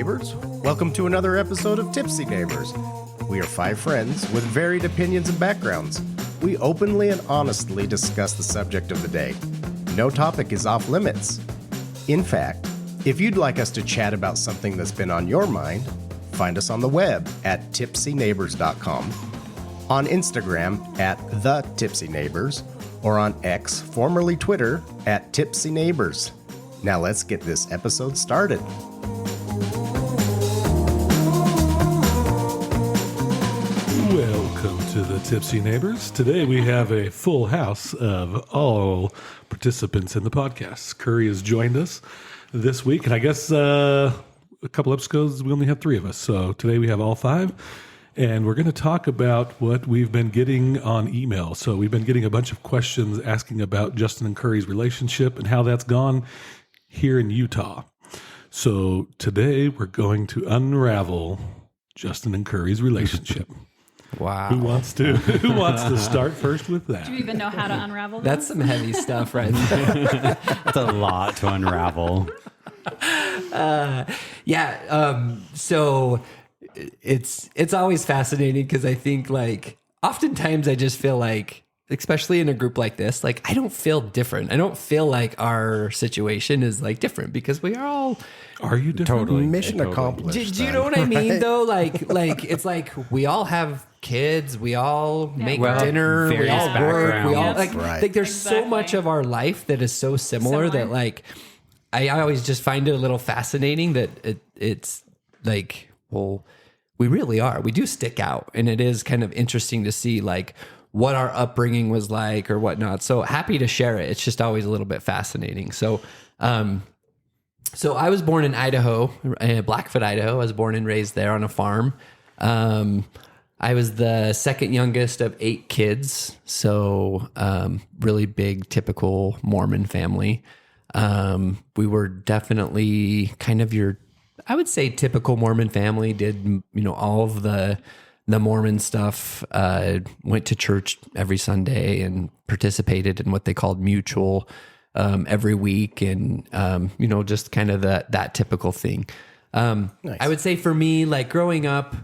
neighbors. Welcome to another episode of Tipsy Neighbors. We are five friends with varied opinions and backgrounds. We openly and honestly discuss the subject of the day. No topic is off limits. In fact, if you'd like us to chat about something that's been on your mind, find us on the web at tipsyneighbors.com, on Instagram at The Tipsy Neighbors, or on X, formerly Twitter, at Tipsy Neighbors. Now let's get this episode started. Welcome to the Tipsy Neighbors. Today we have a full house of all participants in the podcast. Curry has joined us this week, and I guess a couple episodes we only had three of us. So today we have all five, and we're going to talk about what we've been getting on email. So we've been getting a bunch of questions asking about Justin and Curry's relationship and how that's gone here in Utah. So today we're going to unravel Justin and Curry's relationship. Wow. Who wants to start first with that? Do you even know how to unravel this? That's some heavy stuff right there. That's a lot to unravel. So it's always fascinating because I think like oftentimes I just feel like, especially in a group like this, like I don't feel different. I don't feel like our situation is like different because we are all Are you different? Totally. Mission accomplished. Do you know what I mean though? Like it's like we all have kids, we all make dinner, we various all work, we all backgrounds. like there's so much of our life that is so similar that like I always just find it a little fascinating that it's like, well, we really are. We do stick out, and it is kind of interesting to see like what our upbringing was like or whatnot. So happy to share it. It's just always a little bit fascinating. So I was born in Idaho, Blackfoot, Idaho. I was born and raised there on a farm. I was the second youngest of 8 kids. So really big, typical Mormon family. We were definitely kind of I would say typical Mormon family, did, all of the Mormon stuff, went to church every Sunday and participated in what they called mutual every week, and just kind of that typical thing. Nice. I would say for me, like growing up,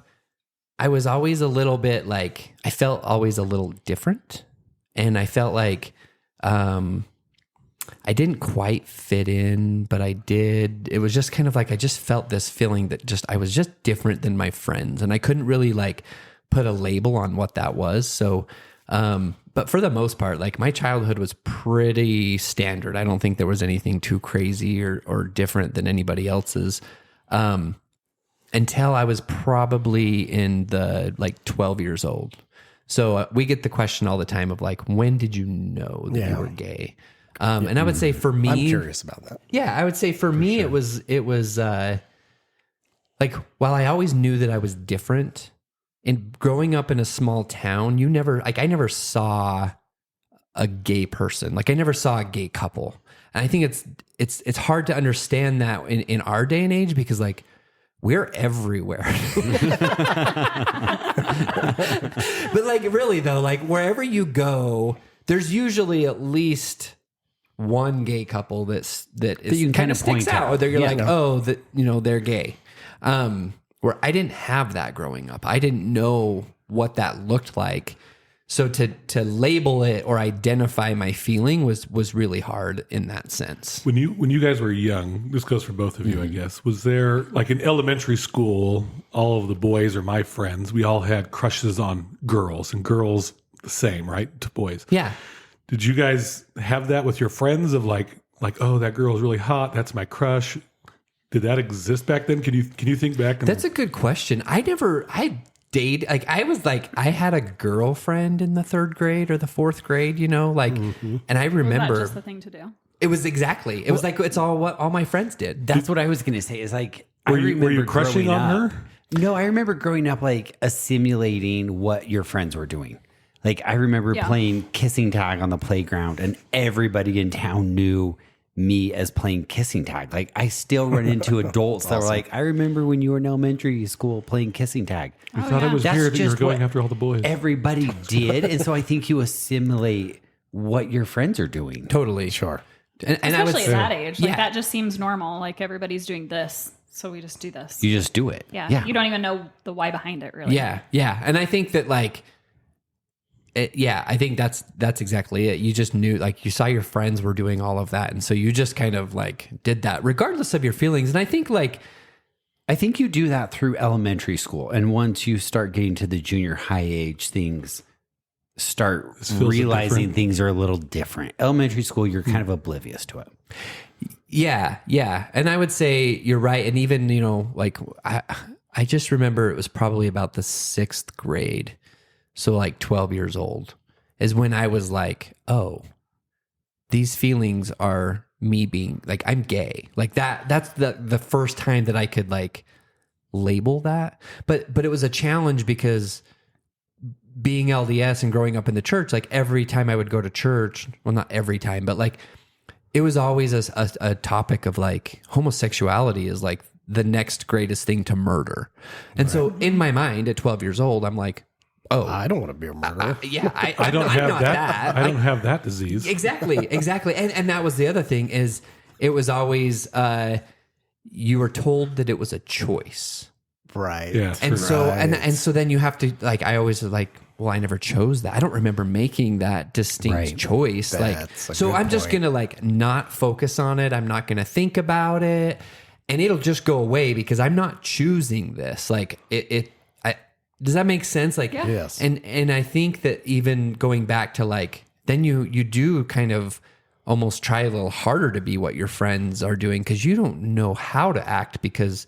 I was always a little bit like, I felt always a little different, and I felt like I didn't quite fit in, but I did. It was just kind of like I just felt this feeling that I was just different than my friends, and I couldn't really like put a label on what that was. So but for the most part, like my childhood was pretty standard. I don't think there was anything too crazy or different than anybody else's until I was probably in the like 12 years old. So we get the question all the time of like, when did you know that you were gay? And I would say for me, I'm curious about that. Yeah, I would say for me, sure. it was like, while I always knew that I was different, and growing up in a small town, I never saw a gay person. Like I never saw a gay couple. And I think it's hard to understand that in our day and age, because like we're everywhere. But like really though, like wherever you go, there's usually at least one gay couple that you can kind of sticks out, or they're like, oh, that they're gay. Where I didn't have that growing up. I didn't know what that looked like. So to label it or identify my feeling was really hard in that sense. When you guys were young, this goes for both of you, I guess, was there, like in elementary school, all of the boys or my friends, we all had crushes on girls, and girls the same, right, to boys? Yeah. Did you guys have that with your friends of like, oh, that girl is really hot, that's my crush? Did that exist back then? Can you think back? That's a good question. I dated, like I was like, I had a girlfriend in the 3rd grade or the 4th grade, and I remember. Was that just the thing to do? It was exactly. It was like, it's all what all my friends did. That's what I was going to say. Is like, were you crushing on her? No, I remember growing up like assimilating what your friends were doing. Like I remember playing kissing tag on the playground, and everybody in town knew me as playing kissing tag. Like I still run into adults that were like, I remember when you were in elementary school playing kissing tag. I thought it was weird that you were going after all the boys. Everybody did. And so I think you assimilate what your friends are doing. Totally. Sure. And especially at that age, like that just seems normal. Like everybody's doing this. so we just do this. You just do it. Yeah. You don't even know the why behind it, really. Yeah. And I think that like, I think that's exactly it. You just knew, like, you saw your friends were doing all of that, and so you just kind of like did that, regardless of your feelings. And I think you do that through elementary school, and once you start getting to the junior high age, things start realizing different. things are a little different. Elementary school, you're kind of oblivious to it. Yeah. And I would say you're right. And even, you know, like I just remember it was probably about the 6th grade. So like 12 years old is when I was like, oh, these feelings are me being like, I'm gay. Like that's the first time that I could like label that. But it was a challenge because being LDS and growing up in the church, like every time I would go to church, well, not every time, but like it was always a topic of like homosexuality is like the next greatest thing to murder. And so in my mind at 12 years old, I'm like, oh, I don't want to be a murderer. I don't have that. I don't have that disease. Exactly. And that was the other thing is it was always you were told that it was a choice. Right. Yeah. And so and so then you have to like I always was like, well, I never chose that. I don't remember making that distinct choice. That's like a so good I'm just point. gonna like not focus on it. I'm not gonna think about it. And it'll just go away because I'm not choosing this. Like does that make sense? Like, Yes. And I think that even going back to like, then you do kind of almost try a little harder to be what your friends are doing because you don't know how to act because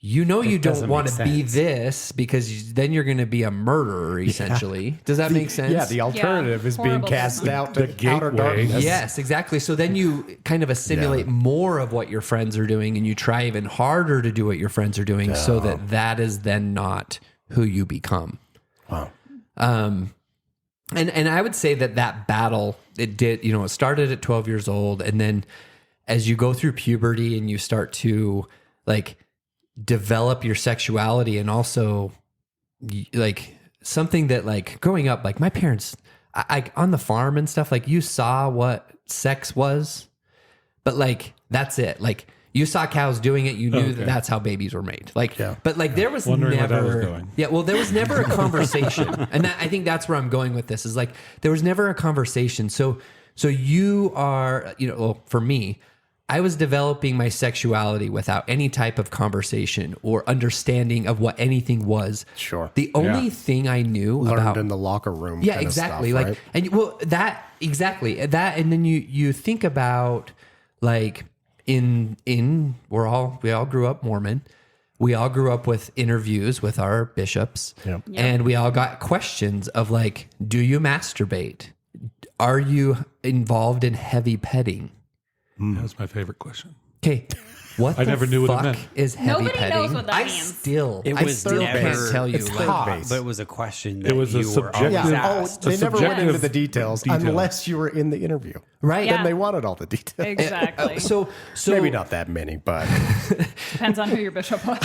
you know you don't doesn't want to make be sense. this because then you're going to be a murderer essentially. Does that make sense? Yeah, the alternative is being horrible cast business. out to The outer gateway. darkness. Yes, exactly. So then you kind of assimilate more of what your friends are doing and you try even harder to do what your friends are doing so that is then not who you become. Wow. And I would say that battle, it did, you know, it started at 12 years old. And then as you go through puberty and you start to like develop your sexuality and also like something that like growing up, like my parents, I on the farm and stuff, like you saw what sex was, but like, that's it. Like you saw cows doing it. You knew that that's how babies were made. Like, but like there was Wondering where that was never, going. well, there was never a conversation. And I think that's where I'm going with this is like, there was never a conversation. So you are, you know, well, for me, I was developing my sexuality without any type of conversation or understanding of what anything was. Sure. The only thing I knew Learned about in the locker room. yeah, kind of exactly. stuff, Like, right? and well, that exactly that, and then you think about like we all grew up Mormon. We all grew up with interviews with our bishops, and we all got questions of like, do you masturbate? Are you involved in heavy petting? That was my favorite question. Okay. What I the never knew what it fuck meant. is heavy Nobody petting? knows what that I means. still It I was still never- can't tell you. it's like, taught. But it was a question that It was a you were always subjective- asked. They never went into subjective the details detail. unless you were in the interview. right? Yeah. Then they wanted all the details. Exactly. So Maybe not that many, but Depends on who your bishop was.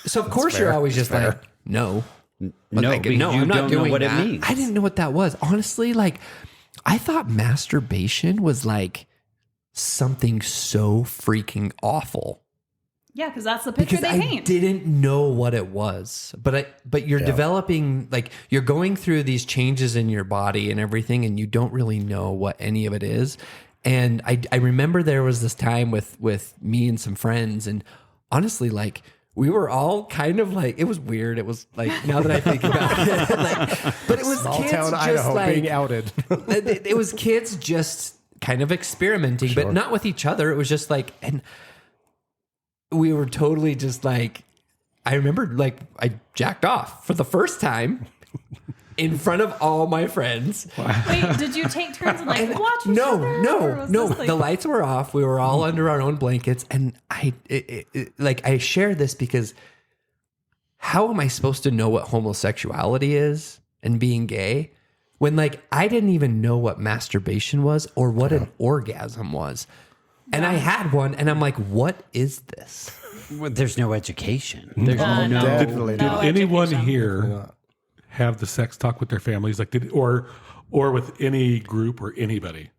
So of course fair. you're always just That's like, no. No, Like, because no, you I'm not don't know doing what that. it means. I didn't know what that was. Honestly, like I thought masturbation was like something so freaking awful. Yeah, because that's the picture Because they I paint. didn't know what it was. But you're developing, like you're going through these changes in your body and everything, and you don't really know what any of it is. And I remember there was this time with me and some friends, and honestly, like we were all kind of like, it was weird. It was like, now that I think about it, like, but it was small kids town just Idaho like, being outed. it was kids just kind of experimenting, but not with each other. It was just like, and we were totally just like, I remember like I jacked off for the first time in front of all my friends. Wait, did you take turns and like watch each No, other? Or no, was no. this, like- The lights were off. We were all under our own blankets, and I share this because how am I supposed to know what homosexuality is and being gay when like I didn't even know what masturbation was or what an orgasm was? And I had one, and I'm like, what is this? Well, there's no education. There's No. Definitely Did not. anyone education. here have the sex talk with their families, like or with any group or anybody?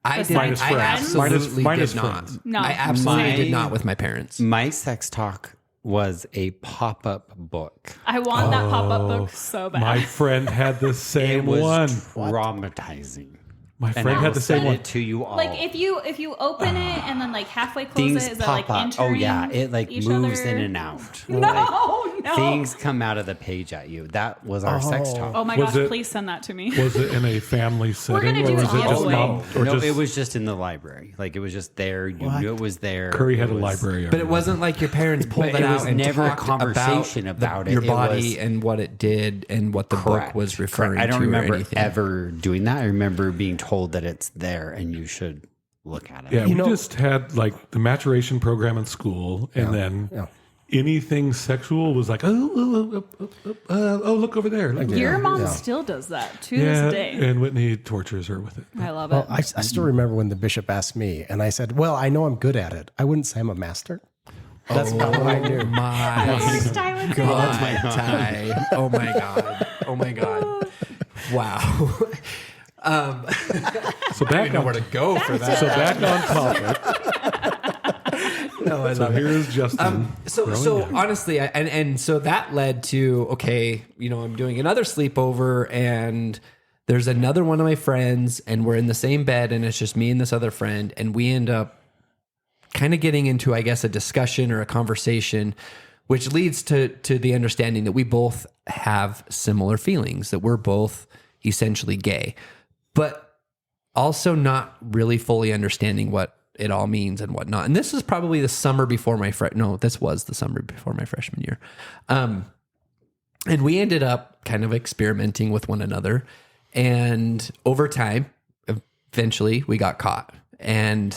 I did. Besides I friends? absolutely Minus did not. friends. No. I absolutely My- did not with my parents. My sex talk was a pop-up book. I want that pop-up book so bad. My friend had the It same was one. traumatizing. My And friend I had will the same send one. it to you all. like if you open it and then like halfway close Things it, is that pop like up. Oh entering yeah, it like each moves other? in and out. No. Things come out of the page at you. That was our sex talk. Oh my Was gosh, it- please send that to me. Was it in a family setting, gonna or do was it it just all mom? the Or no, just it was just in the library. Like it was just there. You knew it was there. Curry had It a was- library, But it wasn't like your parents pulled But it it out was and never a talked conversation about it. your It body was- and what it did and what the book was referring I don't to or remember anything. ever doing that. I remember being told that it's there and you should look at it. Yeah, we just had like the maturation program in school, and then anything sexual was like, oh, look over there. Look over Your there. mom still does that to Yeah, this day. and Whitney tortures her with it. I love Well, it. I still remember when the bishop asked me, and I said, "Well, I know I'm good at it. I wouldn't say I'm a master." That's about what I knew. My God, Ty. Oh my God. Oh my God. Wow. So back on to go for that. So back on topic. No, I So love it. here's Justin. So honestly, and so that led to, okay, I'm doing another sleepover and there's another one of my friends and we're in the same bed and it's just me and this other friend and we end up kind of getting into, I guess, a discussion or a conversation, which leads to the understanding that we both have similar feelings, that we're both essentially gay, but also not really fully understanding what it all means and whatnot. And this is probably the summer before this was the summer before my freshman year. And we ended up kind of experimenting with one another. And over time, eventually we got caught. And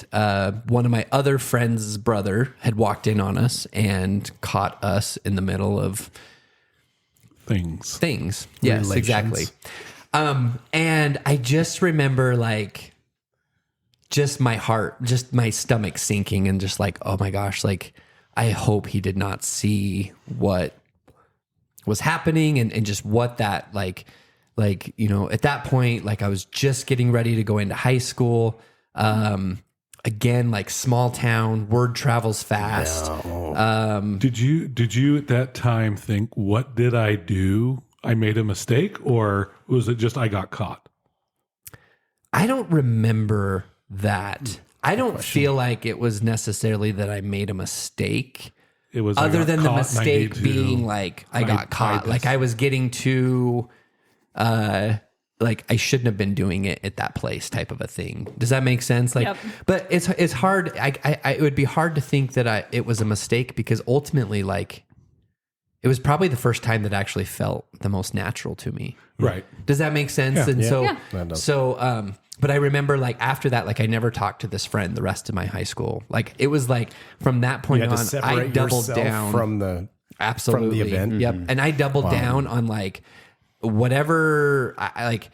one of my other friends' brother had walked in on us and caught us in the middle of Things. Yes, Relations. exactly. And I just remember like just my heart, just my stomach sinking and just like, oh my gosh, like I hope he did not see what was happening and just what that like, at that point, like I was just getting ready to go into high school. Again, like small town, word travels fast. Did you at that time think, what did I do? I made a mistake, or was it just I got caught? I don't remember that. I don't feel like it was necessarily that I made a mistake. It was I Other got than the caught and I mistake need to- being like I got caught. this. Like I was getting too like I shouldn't have been doing it at that place type of a thing. Does that make sense? Like Yep. but it's hard. It would be hard to think that it was a mistake because ultimately like it was probably the first time that actually felt the most natural to me. Right. Does that make sense? Yeah. And Yeah. so, Yeah. That does. so, but I remember like after that, like I never talked to this friend the rest of my high school. Like it was like from that point You had to on, separate I doubled yourself down from the absolutely event. Yep, and I doubled down on like whatever I like.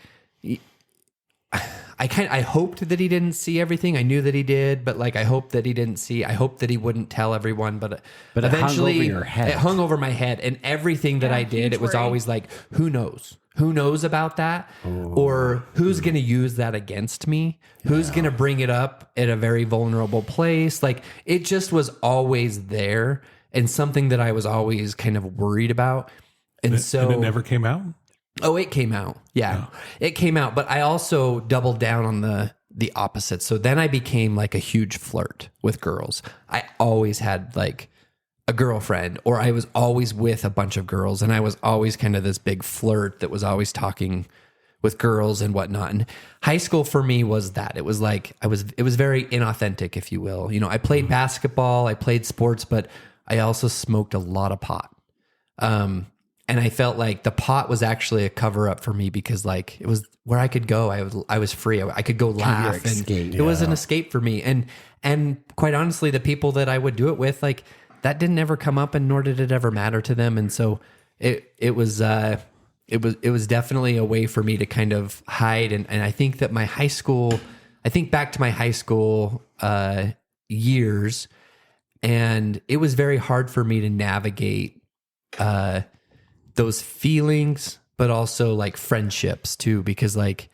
I hoped that he didn't see everything. I knew that he did, but like I hoped that he didn't see. I hoped that he wouldn't tell everyone. But it hung eventually, over your head. it hung over my head, and everything that I did, huge it was worry. always like, who knows? Who knows about that? Or who's going to use that against me? Who's going to bring it up at a very vulnerable place? Like it just was always there, and something that I was always kind of worried about. And so And it never came out? Oh, it came out. Yeah, it came out. But I also doubled down on the opposite. So then I became like a huge flirt with girls. I always had like a girlfriend, or I was always with a bunch of girls, and I was always kind of this big flirt that was always talking with girls and whatnot. And high school for me was that. It was like it was very inauthentic, if you will. You know, I played basketball, I played sports, but I also smoked a lot of pot. And I felt like the pot was actually a cover up for me because like it was where I could go. I was free. I could go laugh, and escape. it was an escape for me. And quite honestly, the people that I would do it with, like that didn't ever come up, and nor did it ever matter to them. And so it was definitely a way for me to kind of hide. And I think that I think back to my high school years, and it was very hard for me to navigate those feelings, but also like friendships too, because like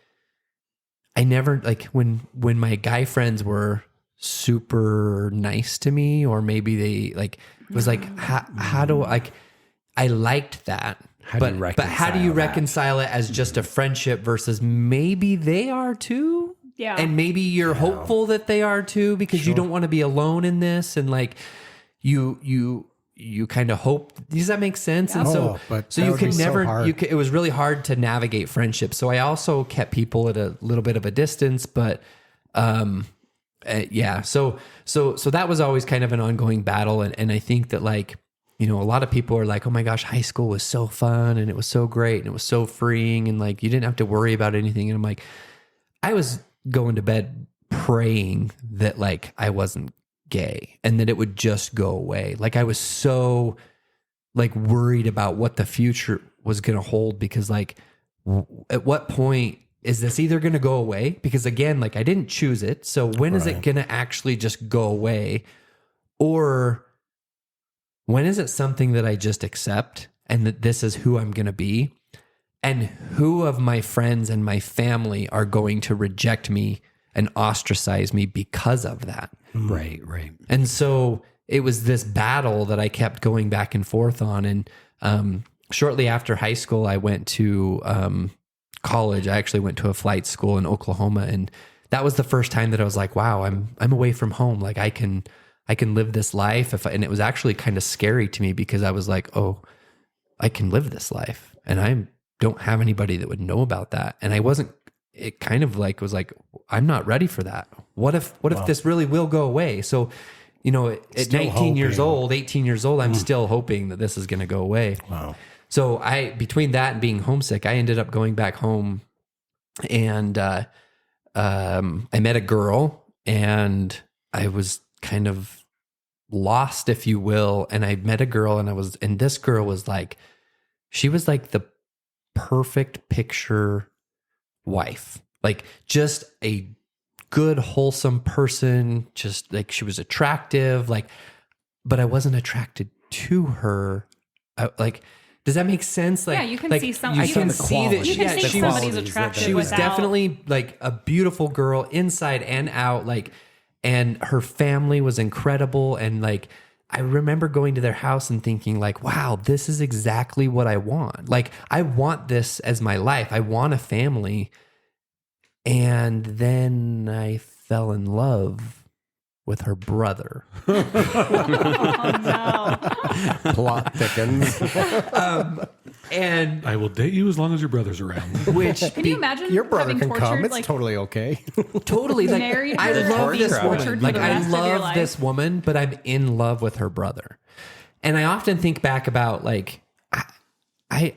I never like when my guy friends were super nice to me, or maybe they like it was like how do I liked that. But how do you reconcile it as just a friendship versus maybe they are too? Yeah. And maybe you're hopeful that they are too, because you don't want to be alone in this, and like you kind of hope. Does that make sense? And so you can never. It was really hard to navigate friendships. So I also kept people at a little bit of a distance, but yeah. So that was always kind of an ongoing battle, and I think that like, you know, a lot of people are like, oh my gosh, high school was so fun and it was so great and it was so freeing and like you didn't have to worry about anything. And I'm like, I was going to bed praying that like I wasn't gay and that it would just go away. Like I was so like worried about what the future was going to hold, because like at what point is this either going to go away? Because again, like I didn't choose it. So when is it going to actually just go away? Or when is it something that I just accept and that this is who I'm going to be? And who of my friends and my family are going to reject me and ostracize me because of that? Right. And so it was this battle that I kept going back and forth on. And shortly after high school, I went to college. I actually went to a flight school in Oklahoma. And that was the first time that I was like, wow, I'm away from home. Like I can live this life. And it was actually kind of scary to me, because I was like, oh, I can live this life. And I don't have anybody that would know about that. And it kind of like was like, I'm not ready for that. What if this really will go away? So, you know, at 18 years old, I'm still hoping that this is going to go away. Wow. So between that and being homesick, I ended up going back home, and I met a girl, and I was kind of lost, if you will. And I met a girl, and this girl was like, she was like the perfect picture wife, like just a good, wholesome person. Just like she was attractive, like, but I wasn't attracted to her. Does that make sense? Like, yeah, you can like, see some. I You can can see that. You can see she somebody's was, attractive. she was without- definitely like a beautiful girl inside and out. Like, and her family was incredible. And like, I remember going to their house and thinking like, wow, this is exactly what I want. Like, I want this as my life. I want a family. And then I fell in love with her brother. Oh, no. Plot thickens. And I will date you as long as your brother's around. which Can you imagine Your brother having can tortured, come. It's like, totally okay. totally like married I her love and this being woman. tortured Like for the I rest of your love life? this woman, but I'm in love with her brother. And I often think back about like I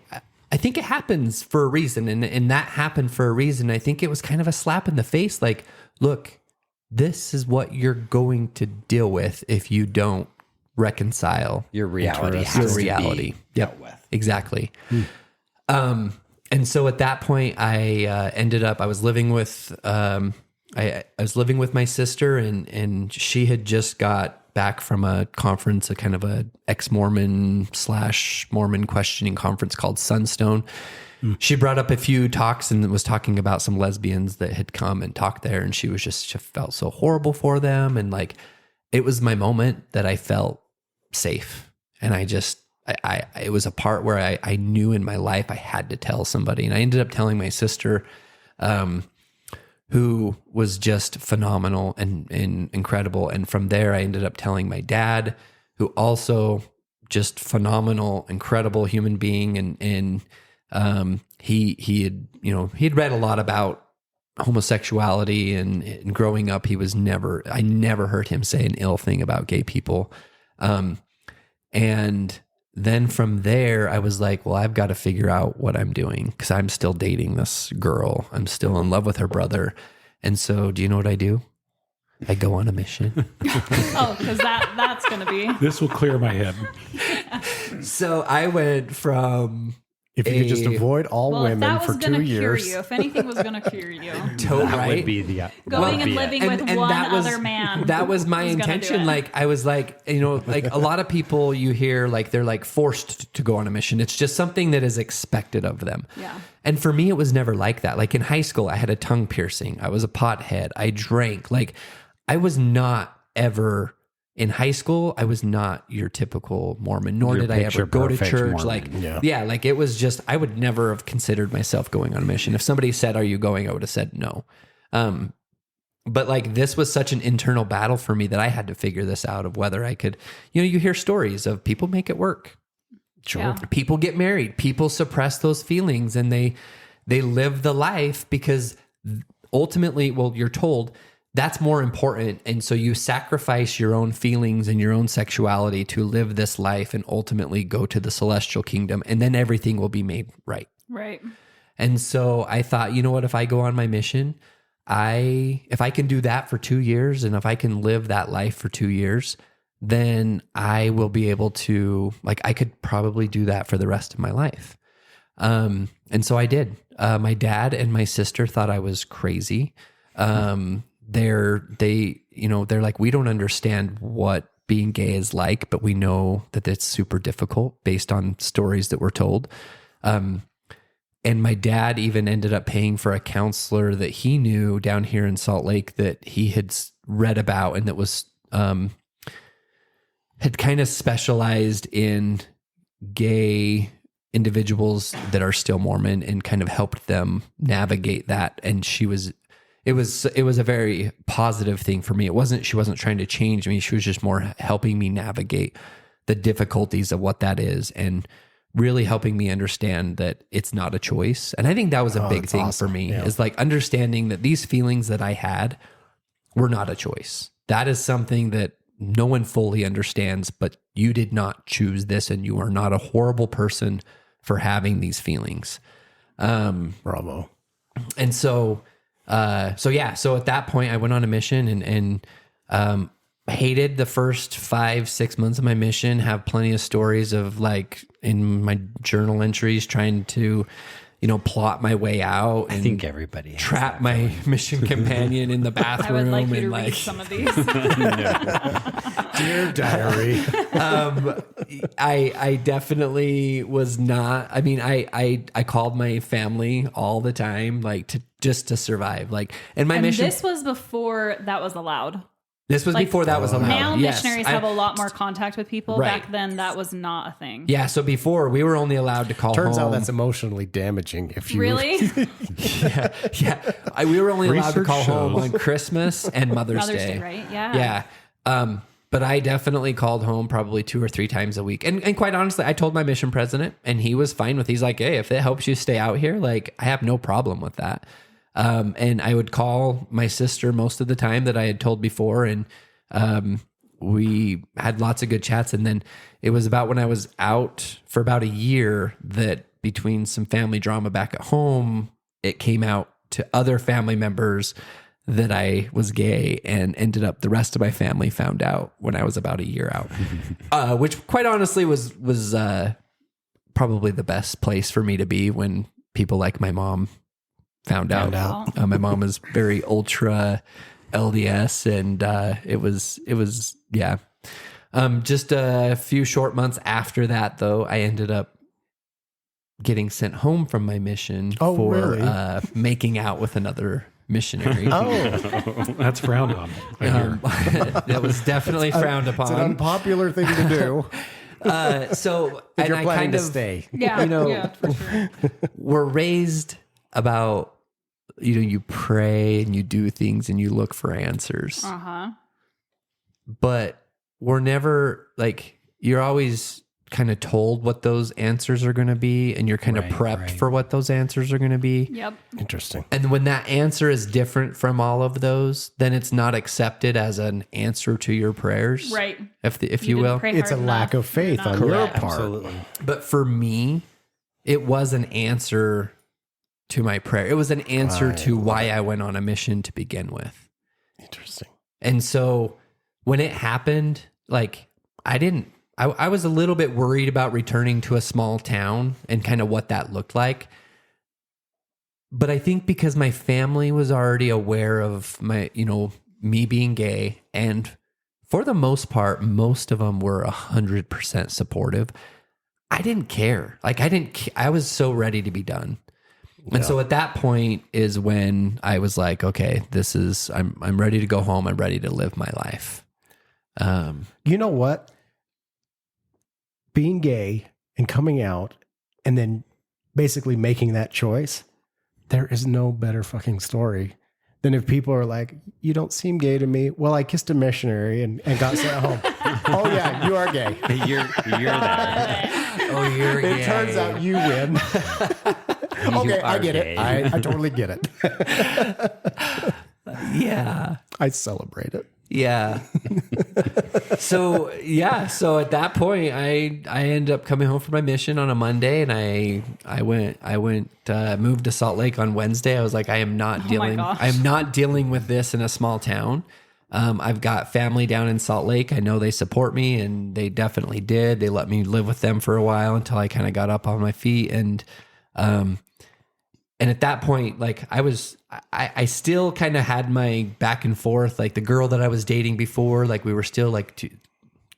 think it happens for a reason, and that happened for a reason. I think it was kind of a slap in the face. Like, look, this is what you're going to deal with if you don't reconcile Your reality your has reality. to be dealt with. Exactly. And so at that point, I ended up. I was living with. I was living with my sister, and she had just got back from a conference, a kind of a ex-Mormon / Mormon questioning conference called Sunstone. She brought up a few talks and was talking about some lesbians that had come and talked there, and she felt so horrible for them, and like it was my moment that I felt safe, and it was a part where I knew in my life I had to tell somebody, and I ended up telling my sister, who was just phenomenal and incredible. And from there, I ended up telling my dad, who also just phenomenal, incredible human being. And he had read a lot about homosexuality, and growing up, I never heard him say an ill thing about gay people. And then from there, I was like, well, I've got to figure out what I'm doing, because I'm still dating this girl. I'm still in love with her brother. And so do you know what I do? I go on a mission. Oh, because that's going to be. This will clear my head. So I went from If you could just avoid all Well, if women that for was 2 going to cure years. you, if anything was going to cure you, That would be the going and living with one other man. That was my was gonna do intention. it. Like I was like, like a lot of people you hear like they're like forced to go on a mission. It's just something that is expected of them. Yeah. And for me, it was never like that. Like in high school, I had a tongue piercing. I was a pothead. I drank. Like I was not ever in high school. I was not your typical Mormon, nor Your did I ever go to picture-perfect church. Mormon. Like, like it was just, I would never have considered myself going on a mission. If somebody said, "Are you going?" I would have said no. But like this was such an internal battle for me that I had to figure this out of whether I could, you hear stories of people make it work. Sure. Yeah. People get married, people suppress those feelings and they live the life because ultimately, well, you're told that's more important. And so you sacrifice your own feelings and your own sexuality to live this life and ultimately go to the celestial kingdom. And then everything will be made right. Right. And so I thought, you know what, if I go on my mission, if I can do that for 2 years and if I can live that life for 2 years, then I will be able to, like, I could probably do that for the rest of my life. And so I did. My dad and my sister thought I was crazy. They're like, we don't understand what being gay is like, but we know that it's super difficult based on stories that we're told. And my dad even ended up paying for a counselor that he knew down here in Salt Lake that he had read about and that was, had kind of specialized in gay individuals that are still Mormon and kind of helped them navigate that. And it was a very positive thing for me. She wasn't trying to change me. She was just more helping me navigate the difficulties of what that is and really helping me understand that it's not a choice. And I think that was a big thing for me is like understanding that these feelings that I had were not a choice. That is something that no one fully understands, but you did not choose this and you are not a horrible person for having these feelings. Bravo. And so at that point I went on a mission and hated the first 5-6 months of my mission, have plenty of stories of like in my journal entries trying to, plot my way out and I think everybody has trap that my feeling. mission companion in the bathroom. I would like you to and read like, some of these. Dear diary. I definitely was not. I mean, I called my family all the time, like to survive. Like, and my And mission. this was before that was allowed. This was like, before that was allowed. Now Yes. missionaries have a lot more contact with people. Right. Back then, that was not a thing. Yeah. So before we were only allowed to call. Turns home. out that's emotionally damaging. If you Really? We were only allowed to Research call home shows. on Christmas and Mother's Day. right? Yeah. Yeah. But I definitely called home probably 2 or 3 times a week. And quite honestly, I told my mission president and he was fine with, he's like, hey, if it helps you stay out here, like I have no problem with that. And I would call my sister most of the time that I had told before. And, we had lots of good chats. And then it was about when I was out for about a year that between some family drama back at home, it came out to other family members that I was gay, and ended up the rest of my family found out when I was about a year out, which quite honestly was probably the best place for me to be when people like my mom found out. My mom was very ultra LDS, and it was yeah. Just a few short months after that, though, I ended up getting sent home from my mission for really? Making out with another missionary. That's frowned on. I hear. That was definitely frowned It's an upon. unpopular thing to do. So, If and you're I planning kind to of stay. Yeah. know, yeah, for sure. we're raised about, you pray and you do things and you look for answers. Uh-huh. But we're never like, you're always kind of told what those answers are going to be, and you're kind of prepped for what those answers are going to be. Yep. Interesting. And when that answer is different from all of those, then it's not accepted as an answer to your prayers. Right. If you didn't will. pray It's a hard lack enough. of faith You're on not- your Correct. part. Absolutely. But for me, it was an answer to my prayer. It was an answer to why I went on a mission to begin with. Interesting. And so when it happened, like I didn't I was a little bit worried about returning to a small town and kind of what that looked like. But I think because my family was already aware of my, me being gay, and for the most part, most of them were 100% supportive. I didn't care. Like I was so ready to be done. And so at that point is when I was like, okay, I'm ready to go home. I'm ready to live my life. You know what? Being gay and coming out and then basically making that choice, there is no better fucking story than if people are like, you don't seem gay to me. Well, I kissed a missionary and got sent home. Oh yeah, you are gay. You're there. Oh, you're It gay. turns out you win. Okay, I get it. I totally get it. Yeah. I celebrate it. Yeah. So at that point I ended up coming home from my mission on a Monday, and I moved to Salt Lake on Wednesday. I was like, I am not dealing with this in a small town. I've got family down in Salt Lake. I know they support me, and they definitely did. They let me live with them for a while until I kind of got up on my feet. And at that point, like I still kind of had my back and forth. Like the girl that I was dating before, like we were still like,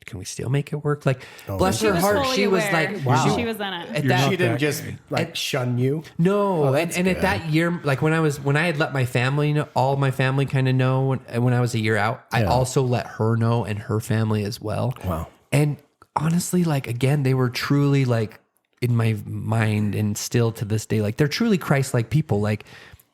can we still make it work? Like, bless She her was heart, fully she was aware. like, Wow. She was in it. At that, She didn't just shun you. no, and at that year, like when I had let my family know, all my family kind of know when I was a year out, I also let her know and her family as well. Wow. And honestly, like again, they were truly like in my mind, and still to this day, like they're truly Christ-like people. Like,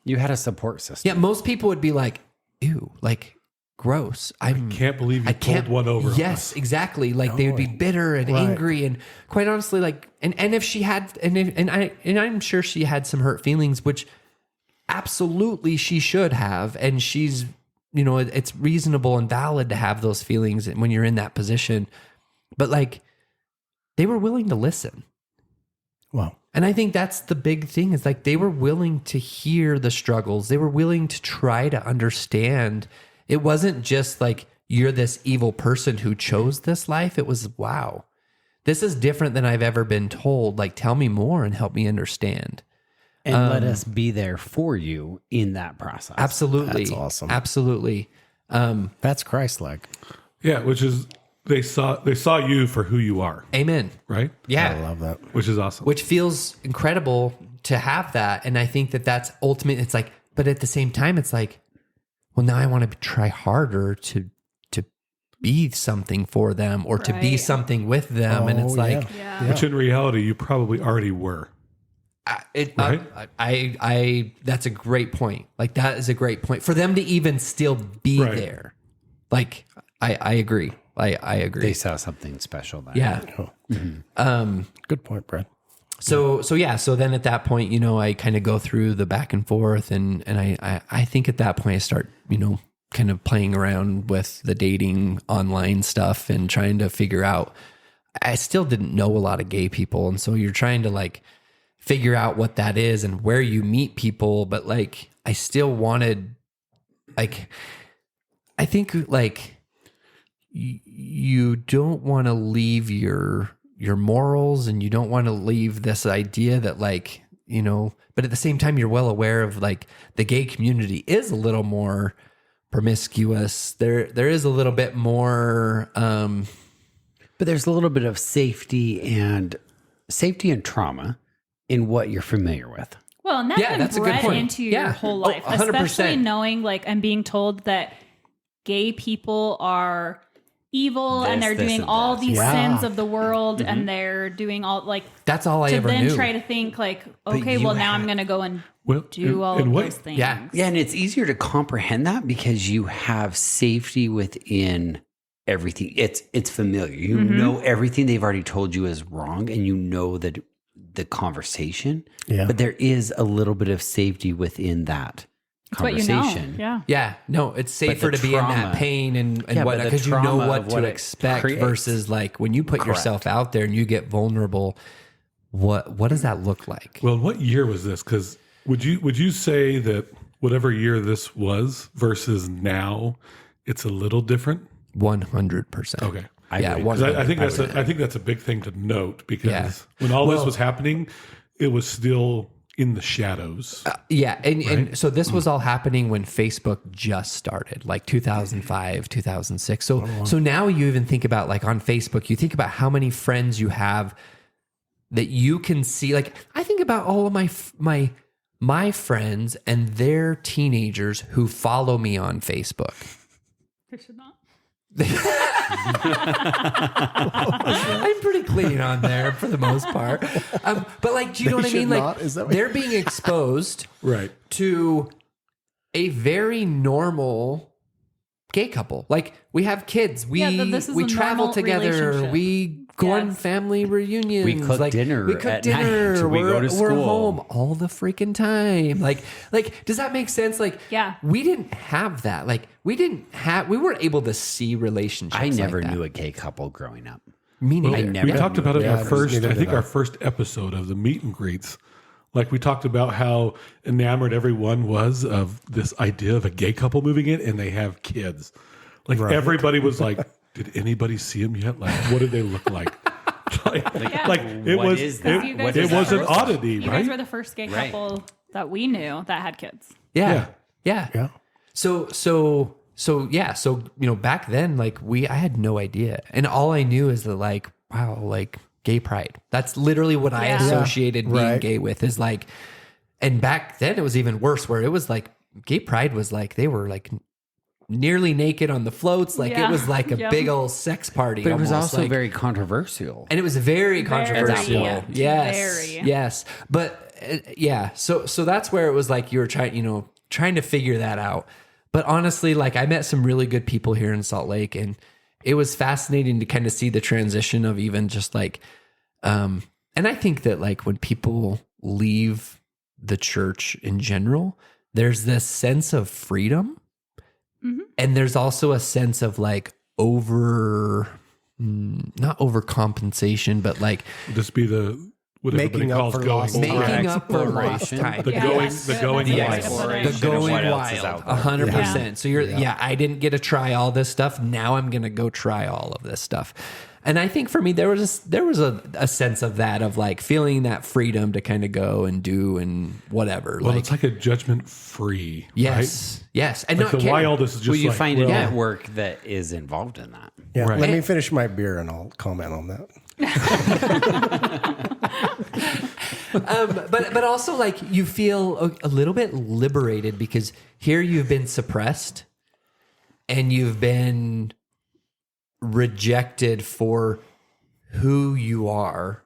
You had a support system. yeah, most people would be like, ew, like gross. I Can't believe you pulled one over. on Yes, us. exactly. Like they would be bitter and Right. angry, and quite honestly, like, and if she had, and I'm sure she had some hurt feelings, which absolutely she should have, and she's, it's reasonable and valid to have those feelings when you're in that position, but like, they were willing to listen. Wow. And I think that's the big thing, is like they were willing to hear the struggles. They were willing to try to understand. It wasn't just like, you're this evil person who chose this life. It was, wow, this is different than I've ever been told. Like, tell me more and help me understand. And let us be there for you in that process. Absolutely. That's awesome. Absolutely. That's Christ-like. Yeah, which is they saw you for who you are, Amen. right? Yeah. I love that. Which is awesome. Which feels incredible to have that. And I think that that's ultimate. It's like, but at the same time, it's like, well, now I want to try harder to be something for them, or to be Right. something with them. And it's Oh, like, Yeah. Which in reality, you probably already were. Right? I that's a great point. Like, that is a great point for them to even still be Right. there. Like, I agree. I agree. They saw something special there. Yeah. Good point, Brad. So then at that point, I kind of go through the back and forth, and I think at that point I start, kind of playing around with the dating online stuff and trying to figure out. I still didn't know a lot of gay people, and so you're trying to like figure out what that is and where you meet people, but like I still wanted, like, I think like you don't want to leave your morals, and you don't want to leave this idea that like, but at the same time, you're well aware of like the gay community is a little more promiscuous. There is a little bit more, But there's a little bit of safety and trauma in what you're familiar with. Well, and that's Yeah, been that's a good bred point. into Yeah. your whole Oh, life, 100%. especially knowing like and being told that gay people are evil and This, they're this, doing and all this. these Yeah. sins of the world, and they're doing all like that's all I to ever then knew. try to think like, okay, you well now have- I'm going to go and Well, do all and of what- those things. Yeah. Yeah, and it's easier to comprehend that because you have safety within everything. It's familiar. You know everything they've already told you is wrong, and you know that the conversation. Yeah. But there is a little bit of safety within that That's what you know. conversation. Yeah. Yeah, no, it's safer the to be in that trauma- pain and Yeah, but whatnot, the because you know trauma what of to what it expect creates. versus like when you put yourself out there and you get vulnerable. What does that look like? Well, what year was this? Because would you say that whatever year this was versus now, it's a little different? 100%. Okay. Yeah, would- 'Cause I think I I think that's a big thing to note because Yeah. when all this was happening, it was still in the shadows. Yeah, and so this was all happening when Facebook just started, like 2005, 2006. So now you even think about like on Facebook, you think about how many friends you have that you can see. Like I think about all of my friends and their teenagers who follow me on Facebook. They should not. I'm pretty clean on there for the most part. But like, do you know what I should mean? not? Like Is that what- they're being exposed Right. to a very normal gay couple. Like we have kids. We Yeah, this is we a travel normal together. relationship. We go on Yes. family reunions. We cook dinner We cook at dinner. night. We We're, go to we're school. home all the freaking time. Like does that make sense? Like Yeah. we didn't have that. Like we weren't able to see relationships. I never like that. knew a gay couple growing up. Me neither. I never We talked about it in Yeah, our first, neither I think did I. our first episode of the meet and greets. Like we talked about how enamored everyone was of this idea of a gay couple moving in and they have kids. Like everybody was like, did anybody see them yet? Like, what did they look like? like it What was, is that? You it, guys it were was the an first- oddity, You right? guys were the first gay Right. couple that we knew that had kids. Yeah. Yeah. Yeah. So back then, like I had no idea. And all I knew is that like, wow, like gay pride. That's literally what I Yeah. associated being Right. gay with is like, and back then it was even worse where it was like gay pride was like, they were like nearly naked on the floats. Like it Yeah. was like a Yep. big old sex party. But it was almost, also like- very controversial. and it was very Very, controversial. yeah. Yes, Very. yes. But yeah, so that's where it was like you were trying to figure that out. But honestly, like I met some really good people here in Salt Lake, and it was fascinating to kind of see the transition of even just like, and I think that like when people leave the church in general, there's this sense of freedom. And there's also a sense of like not overcompensation, but like Just be the what Making everybody up calls for going lost wild. time. making up for lost Exploration. time. The Yeah. going, Yes. the going That's a wild. nice way to put it. The Exploration of going what else is wild, out there. 100%. So I didn't get to try all this stuff. Now I'm going to go try all of this stuff. And I think for me, there was a sense of that, of like feeling that freedom to kind of go and do and whatever. Well, like, it's like a judgment free. yes, yes. And Right? Like not the caring. wildest is just Well, you like, find well, a network that is involved in that. Yeah. Right. Let me finish my beer and I'll comment on that. But also like you feel a little bit liberated because here you've been suppressed and you've been rejected for who you are,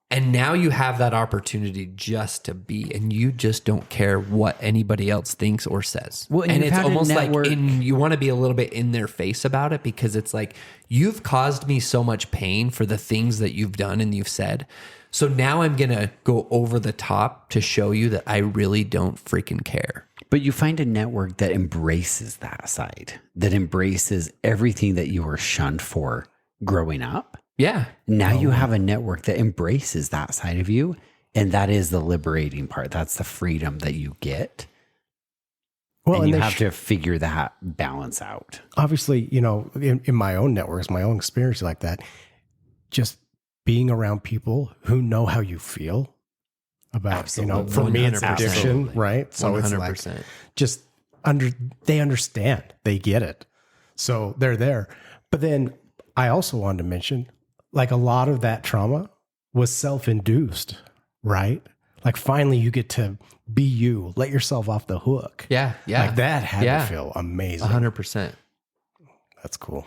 and now you have that opportunity just to be, and you just don't care what anybody else thinks or says. Well, and and you've it's had a almost like network- you want to be a little bit in their face about it because it's like you've caused me so much pain for the things that you've done and you've said. So now I'm going to go over the top to show you that I really don't freaking care. But you find a network that embraces that side, that embraces everything that you were shunned for growing up. Yeah. Now you have a network that embraces that side of you. And that is the liberating part. That's the freedom that you get. Well, and you they have to figure that balance out. obviously, in my own networks, my own experience like that, just being around people who know how you feel about, Absolutely. for me, it's 100%. addiction, Absolutely. right? So it's like 100%. just they understand, they get it. So they're there. But then I also wanted to mention, like a lot of that trauma was self-induced, right? Like finally you get to be you, let yourself off the hook. Yeah. Yeah. Like that had Yeah. to feel amazing. 100%. That's cool.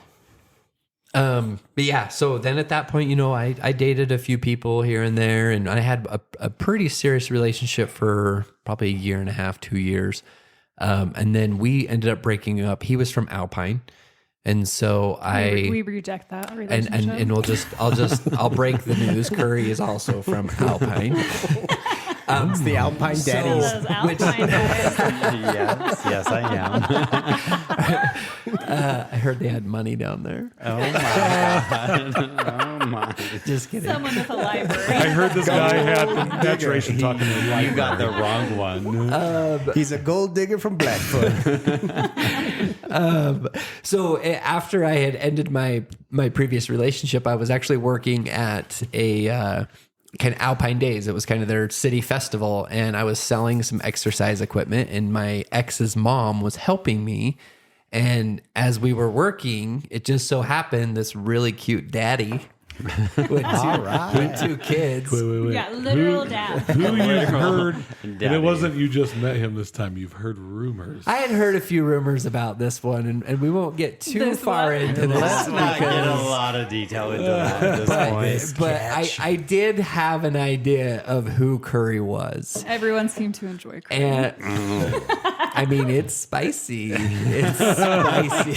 But yeah, so then at that point, I dated a few people here and there, and I had a pretty serious relationship for probably a year and a half, 2 years. And then we ended up breaking up. He was from Alpine. And so We reject that relationship. and I'll break the news. Curry is also from Alpine. It's the Alpine Daddies. Those Alpine guys. Yes, I am. I heard they had money down there. Oh my! Oh my! Just kidding. Someone with a library. I heard this guy had maturation talking to the You got the wrong one. He's a gold digger from Blackfoot. So after I had ended my previous relationship, I was actually working at a kind of Alpine Days. It was kind of their city festival, and I was selling some exercise equipment, and my ex's mom was helping me. And as we were working, it just so happened this really cute daddy with two kids. Wait. Yeah, literal dad. Who you heard, and Daddy. it wasn't you just met him this time. You've heard rumors. I had heard a few rumors about this one, and we won't get too This far one? into this. Let's not get a lot of detail into that at this point. But I did have an idea of who Curry was. Everyone seemed to enjoy Curry. And I mean, it's spicy. It's spicy.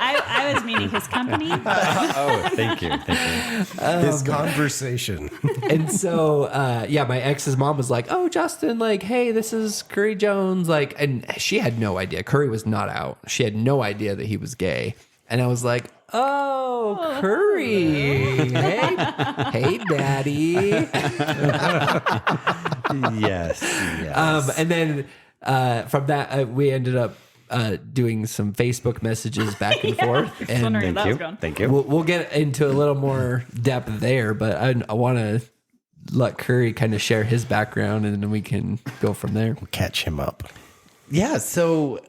I was meaning his company. Oh, thank you. His conversation. And so, my ex's mom was like, "Oh, Justin, like, hey, this is Curry Jones." Like, and she had no idea. Curry was not out. She had no idea that he was gay. And I was like, "Oh, Curry, hey, daddy." Yes. And then from that, we ended up doing some Facebook messages back and forth. I was And wondering Thank where that was you. going. Thank you. we'll get into a little more depth there, but I want to let Curry kind of share his background, and then we can go from there. Catch him up. Yeah. So,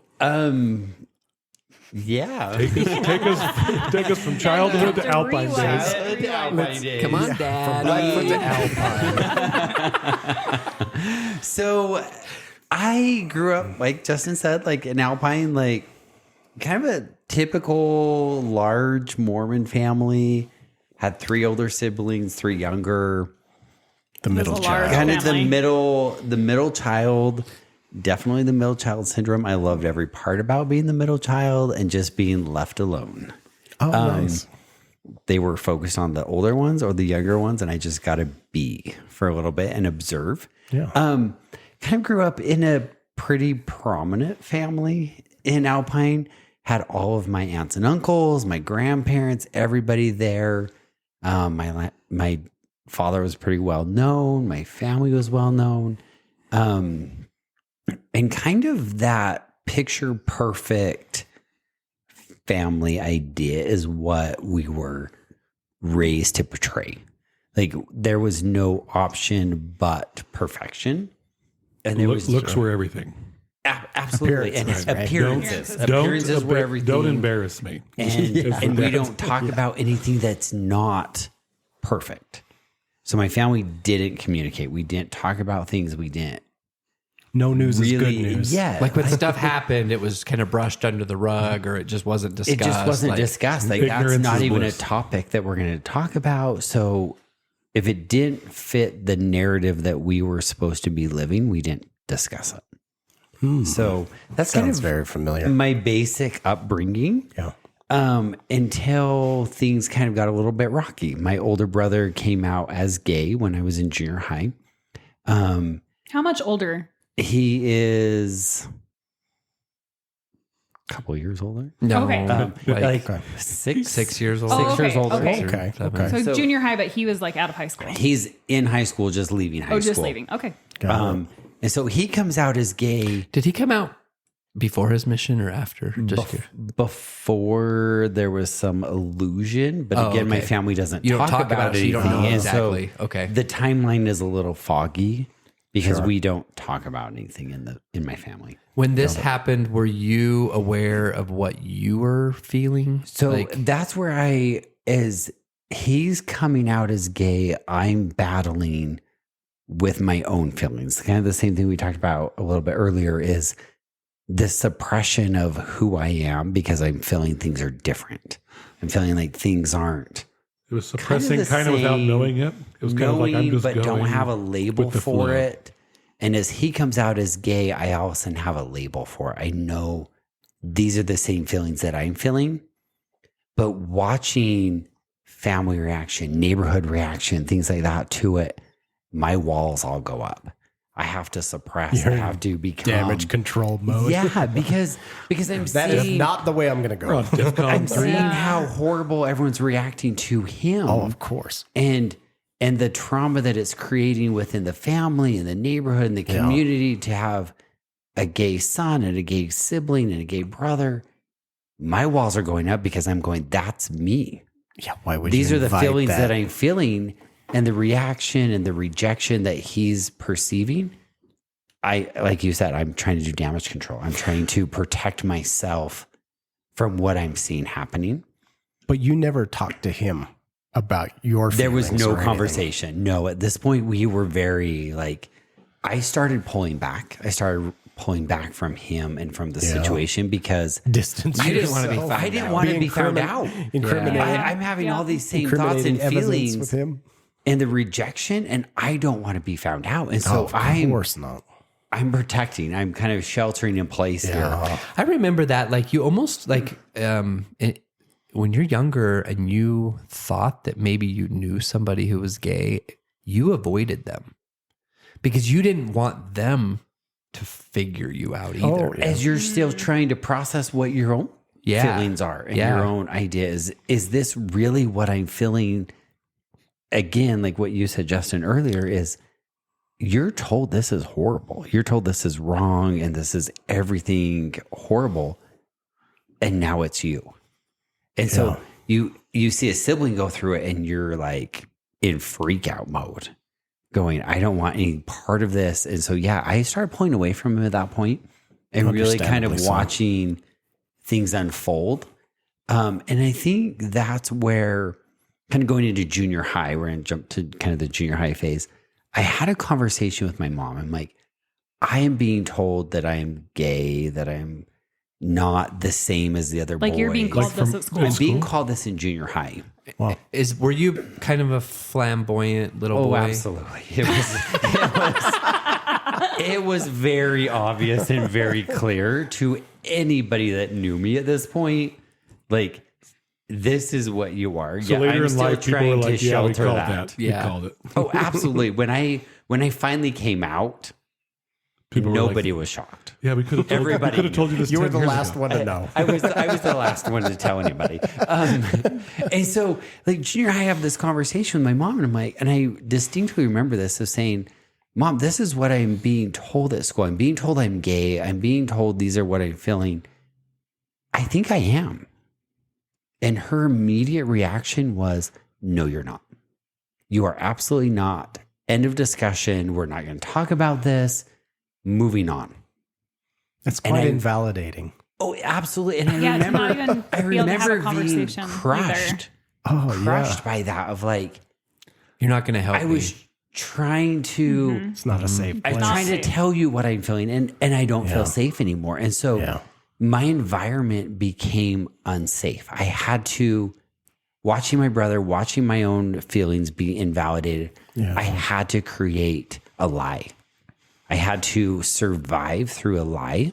yeah. Take us from childhood to Alpine Rewind days. it. Come on, Daddy. So I grew up, like Justin said, like in Alpine, like kind of a typical large Mormon family. Had 3 older siblings, 3 younger. The middle There's a large child. Kind of family. the middle child. Definitely the middle child syndrome. I loved every part about being the middle child and just being left alone. Oh, nice. They were focused on the older ones or the younger ones, and I just got to be for a little bit and observe. Yeah. Kind of grew up in a pretty prominent family in Alpine. Had all of my aunts and uncles, my grandparents, everybody there. My father was pretty well known. My family was well known. And kind of that picture perfect family idea is what we were raised to portray. Like there was no option but perfection. And there was Looks were everything. absolutely Appearances, and right? appearances were everything. Don't embarrass me. And we don't talk about anything that's not perfect. So my family didn't communicate. We didn't talk about things we didn't No news is really. good news. Yeah, Like when stuff happened, it was kind of brushed under the rug, or it just wasn't discussed. it just wasn't like, discussed. Like that's ignorance not is even bliss. a topic that we're going to talk about. So if it didn't fit the narrative that we were supposed to be living, we didn't discuss it. So that's kind Sounds of very familiar. my basic upbringing. Yeah. Until things kind of got a little bit rocky. My older brother came out as gay when I was in junior high. How much older? He is a couple of years older. No, Okay. like Okay. 6 years old. Oh, 6 years okay, older. okay. Okay. Seven. Okay. So, So- junior high, but he was like out of high school. He's in high school, just leaving high Oh, school. just leaving. Okay. And so he comes out as gay Did he come out before his mission or after? Just curious. before there was some illusion. But Oh, again, my okay. family doesn't You don't talk about about it, so you don't know anything. And so exactly. Okay. The timeline is a little foggy because we don't talk about anything in my family. When this happened, were you aware of what you were feeling? So that's where as he's coming out as gay, I'm battling with my own feelings. Kind of the same thing we talked about a little bit earlier is the suppression of who I am because I'm feeling things are different. I'm feeling like things aren't It was suppressing the kind of without same, knowing it. It was kind of like I'm knowing, just but going don't have a label with the for flow. it. And as he comes out as gay, I all of a sudden have a label for it. I know these are the same feelings that I'm feeling, but watching family reaction, neighborhood reaction, things like that to it, my walls all go up. I have to suppress. I have to become Damage control mode. Yeah, because I'm That is seeing not the way I'm going to We're on go. DEFCON I'm 3. seeing how horrible everyone's reacting to him. Oh, of course. and the trauma that it's creating within the family and the neighborhood and the community to have a gay son and a gay sibling and a gay brother. My walls are going up because I'm going, that's me. Yeah, why would These you are the invite feelings that I'm feeling, and the reaction and the rejection that he's perceiving. Like you said, I'm trying to do damage control. I'm trying to protect myself from what I'm seeing happening. But you never talked to him about your feelings. There was no or anything. conversation. No, at this point, we were very I started pulling back. I started pulling back from him and from the situation because Distance. You didn't wanna be yourself. found I didn't out. want to be found out. Incriminating, I'm having all these same thoughts incriminating and evidence feelings with him. and the rejection, and I don't want to be found out. And so Of course not. I'm protecting. I'm kind of sheltering in place here. I remember that, like, you almost like when you're younger and you thought that maybe you knew somebody who was gay, you avoided them because you didn't want them to figure you out either. As you're still trying to process what your own feelings are and your own ideas. Is this really what I'm feeling? Again, like what you said, Justin, earlier, is you're told this is horrible. You're told this is wrong and this is everything horrible. And now it's you. And so you see a sibling go through it and you're like in freak out mode going, I don't want any part of this. And so, I started pulling away from him at that point and really kind of Understandably so. watching things unfold. And I think that's where, kind of going into junior high, we're going to jump to kind of the junior high phase. I had a conversation with my mom. I'm like, I am being told that I am gay, that I'm not the same as the other boys. Like you're being called this at school. I'm being called this in junior high. Were you kind of a flamboyant little boy? Absolutely. It was very obvious and very clear to anybody that knew me at this point. Like, this is what you are. So later I'm in still life, people were trying to like, "Yeah, we shelter called that. that. We called it." Oh, absolutely. When I finally came out, People were nobody was shocked. Yeah, we could have told, Everybody we could have told you this. You were 10 the years last ago. one to know. I was the last one to tell anybody. And so, like, junior high, I have this conversation with my mom, and I'm like, and I distinctly remember this of saying, Mom, this is what I'm being told at school. I'm being told I'm gay. I'm being told these are what I'm feeling. I think I am. And her immediate reaction was, no, you're not. You are absolutely not. End of discussion. We're not going to talk about this. Moving on. That's And quite I- invalidating. Oh, absolutely. And I Yeah, to not remember, even I be able to have a remember being conversation crushed, Oh, crushed by that of like, You're not going to help I me. was trying to, It's not a safe I'm place. Not trying to safe. tell you what I'm feeling and I don't feel safe anymore. And so my environment became unsafe. I had to, watching my brother, watching my own feelings be invalidated. I had to create a lie. I had to survive through a lie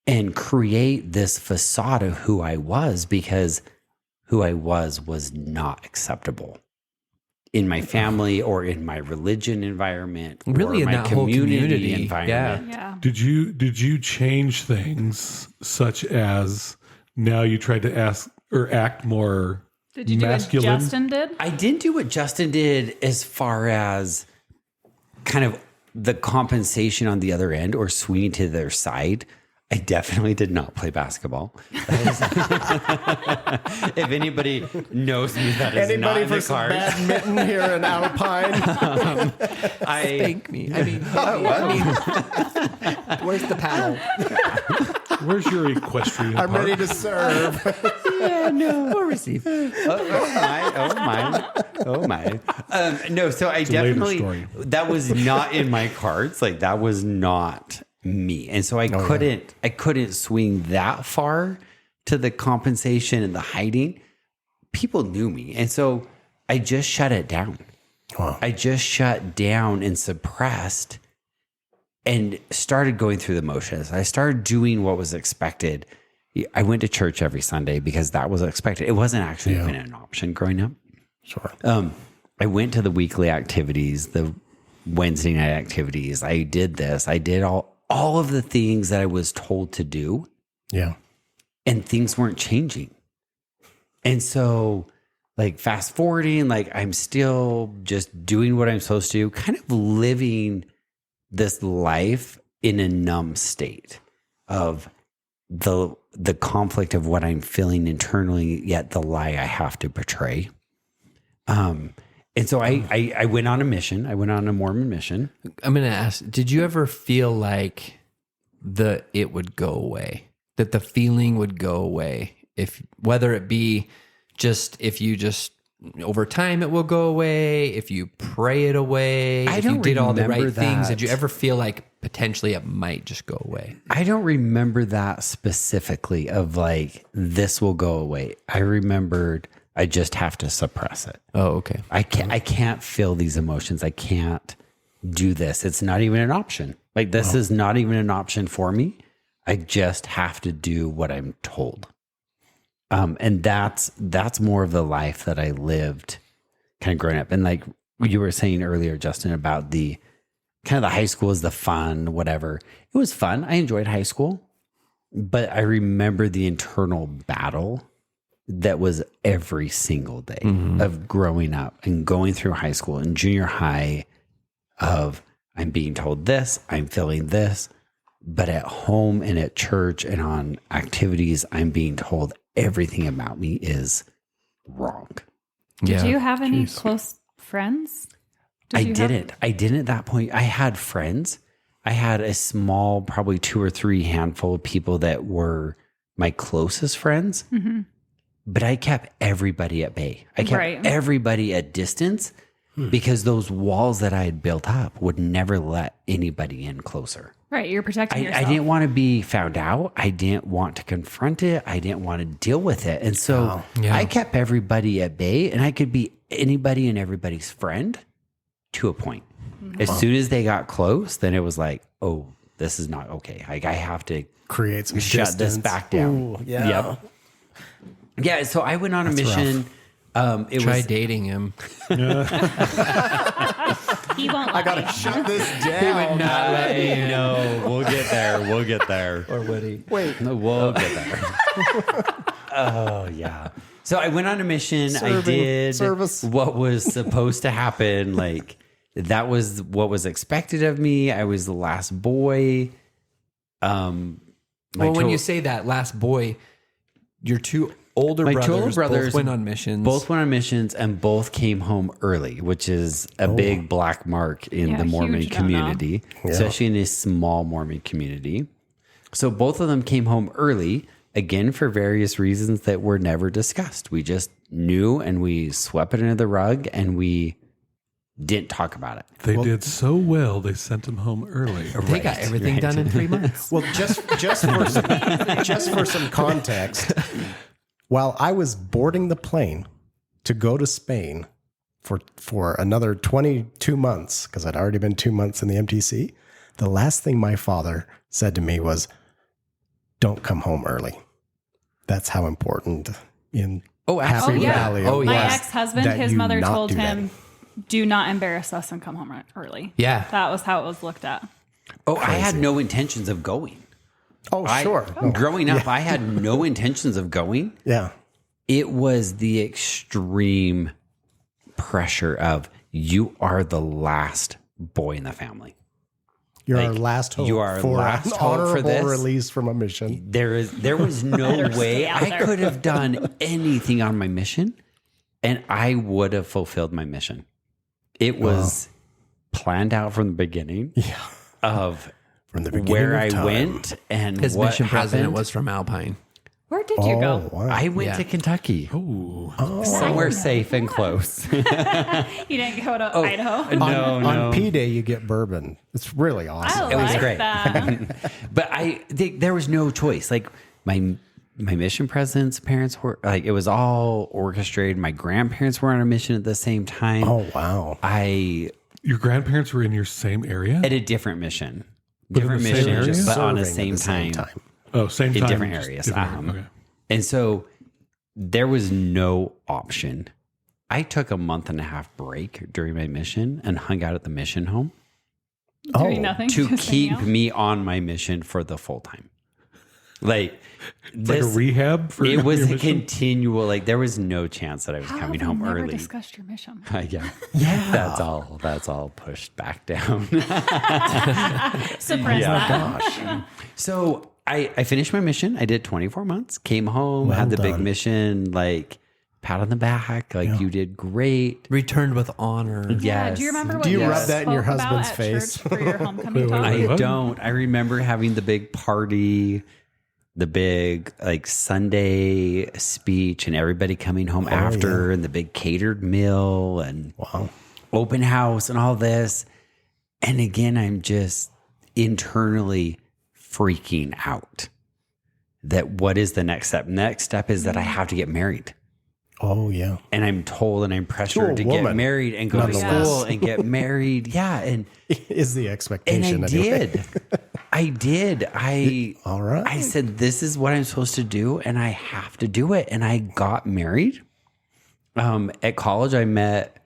and create this facade of who I was, because who I was not acceptable in my family or in my religion environment, Really, or in my that whole community. environment. Yeah. Did you change things such as now you tried to ask or act more Did you do masculine? what Justin did? I didn't do what Justin did as far as kind of the compensation on the other end or swinging to their side. I definitely did not play basketball. If anybody knows me, that is not Anybody in for the some cards. badminton here in Alpine? Spank me. I mean, where's the paddle? Where's your equestrian I'm part? ready to serve. Or receive. Oh my. No, so I a later definitely, story. that was not in my cards. Like, that was not me. And so I couldn't swing that far to the compensation and the hiding. People knew me. And so I just shut it down. Wow. I just shut down and suppressed and started going through the motions. I started doing what was expected. I went to church every Sunday because that was expected. It wasn't actually even an option growing up. Sure. I went to the weekly activities, the Wednesday night activities. I did this. I did all of the things that I was told to do, Yeah. and things weren't changing. And so, like, fast forwarding, like, I'm still just doing what I'm supposed to do, kind of living this life in a numb state of the conflict of what I'm feeling internally, yet the lie I have to portray. And so I went on a mission. I went on a Mormon mission. I'm going to ask, did you ever feel like it would go away, that the feeling would go away? If whether it be if you just over time it will go away, if you pray it away, if you did all the right things, did you ever feel like potentially it might just go away? I don't remember that specifically of like, this will go away. I remembered I just have to suppress it. Oh, okay. I can't feel these emotions. I can't do this. It's not even an option. Like, this is not even an option for me. I just have to do what I'm told. And that's more of the life that I lived kind of growing up. And like you were saying earlier, Justin, about the kind of the high school is the fun, whatever. It was fun. I enjoyed high school, but I remember the internal battle that was every single day of growing up and going through high school and junior high of I'm being told this, I'm feeling this, but at home and at church and on activities, I'm being told everything about me is wrong. Did you have any close friends? I didn't at that point. I had friends. I had a small, probably 2 or 3 handful of people that were my closest friends, but I kept everybody at bay. I kept everybody at distance because those walls that I had built up would never let anybody in closer. Right. You're protecting yourself. I didn't want to be found out. I didn't want to confront it. I didn't want to deal with it. And so I kept everybody at bay, and I could be anybody and everybody's friend to a point. As soon as they got close, then it was like, oh, this is not okay. Like, I have to Create some shut distance. this back down. Ooh, yeah. Yeah. So I went on a mission. Try dating him. He won't let me. Shut this He down. would not let me know. We'll get there. We'll get there. Or would he? Wait. No, we'll get there. Oh, yeah. So I went on a mission. I did service. what was supposed to happen. Like, that was what was expected of me. I was the last boy. When you say that last boy, your two older brothers both went on missions. Both went on missions and both came home early, which is a big black mark in the Mormon huge community, especially in a small Mormon community. So both of them came home early, again, for various reasons that were never discussed. We just knew, and we swept it under the rug, and we didn't talk about it. They did so well, they sent him home early. They got everything done in 3 months. Well, just for some context, while I was boarding the plane to go to Spain for another 22 months, because I'd already been 2 months in the MTC, the last thing my father said to me was, "Don't come home early." That's how important in Happy Valley. My ex-husband, that his you mother not told do that. him, "Do not embarrass us and come home early." Yeah. That was how it was looked at. Oh, I had no intentions of going. Oh, sure. Growing up, I had no intentions of going. Yeah. It was the extreme pressure of, you are the last boy in the family. You're Like, our last hope. you are our for last an hope for honorable this. release from a mission. There was no way stay out I there. could have done anything on my mission, and I would have fulfilled my mission. It was planned out from the beginning of From the beginning where of I time. went and His what mission president happened. was from Alpine. Where did you go? Wow. I went to Kentucky. Somewhere safe and close. You didn't go to Idaho? On P Day, you get bourbon. It's really awesome. I was like great. that. But there was no choice. Like, my mission president's parents were like, it was all orchestrated. My grandparents were on a mission at the same time. Oh, wow. Your grandparents were in your same area? At a different mission. in Different the same mission, area? but on the Serving at same the time. Oh, same time. In different just areas. different- okay. And so there was no option. I took a month and a half break during my mission and hung out at the mission home. Doing nothing. to just hanging keep out? me on my mission for the full time. Like It's like a rehab for it was your a mission? continual. Like there was no chance that I was How coming have home we never early. discussed your mission? Yeah, That's all pushed back down. Suppress that. So I finished my mission. I did 24 months. Came home, Well had the big done. mission. Like pat on the back. Like you did great. Returned with honor. Yeah. Yes. Do you remember what Do you you rub that in your spoke about husband's at face? church for your homecoming talk? I What? don't. I remember having the big party, the big like Sunday speech, and everybody coming home after, and the big catered meal and Wow. open house and all this. And again, I'm just internally freaking out that what is the next step? Next step is that I have to get married. Oh, yeah. And I'm told and I'm pressured to get woman, married and go to nonetheless. school and get married. Yeah. And Is the and expectation. I anyway. did. I did. All right. I said, this is what I'm supposed to do, and I have to do it. And I got married. At college, I met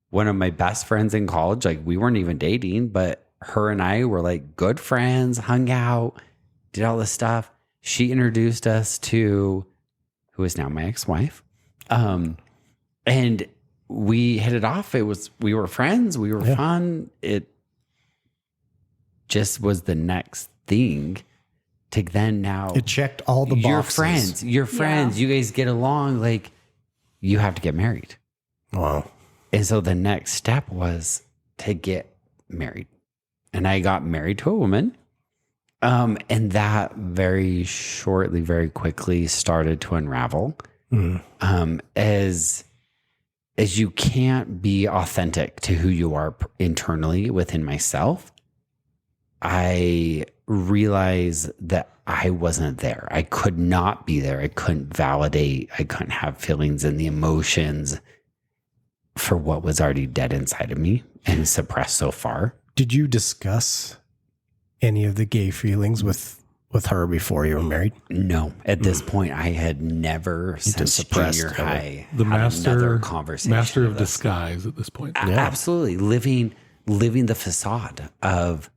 one of my best friends in college. Like, we weren't even dating, but her and I were like good friends, hung out, did all this stuff. She introduced us to who is now my ex-wife. And we hit it off. We were friends. We were fun. It just was the next thing to then now It checked all the boxes. your friends, you guys get along. Like you have to get married. Wow. And so the next step was to get married. And I got married to a woman. And that very shortly, very quickly started to unravel. As you can't be authentic to who you are internally within myself, I realized that I wasn't there. I could not be there. I couldn't validate. I couldn't have feelings and the emotions for what was already dead inside of me and suppressed so far. Did you discuss any of the gay feelings with her before you were married? No, at this point, I had never since suppressed junior it. high The had another master conversation. master of with us. disguise at this point. Absolutely, living the facade of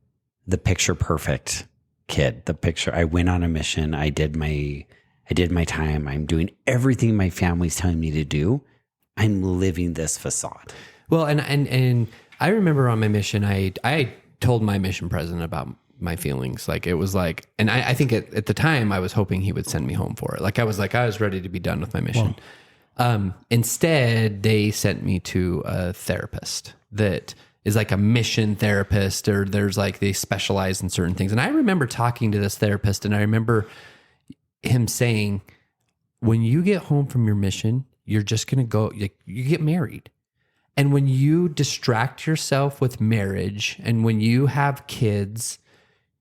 the picture perfect kid. The picture. I went on a mission. I did my time. I'm doing everything my family's telling me to do. I'm living this facade. Well, and I remember on my mission, I told my mission president about my feelings. Like it was like, and I think at the time I was hoping he would send me home for it. Like I was ready to be done with my mission. Instead, they sent me to a therapist that is like a mission therapist, or there's like, they specialize in certain things. And I remember talking to this therapist, and I remember him saying, when you get home from your mission, you're just going to go, you get married. And when you distract yourself with marriage and when you have kids,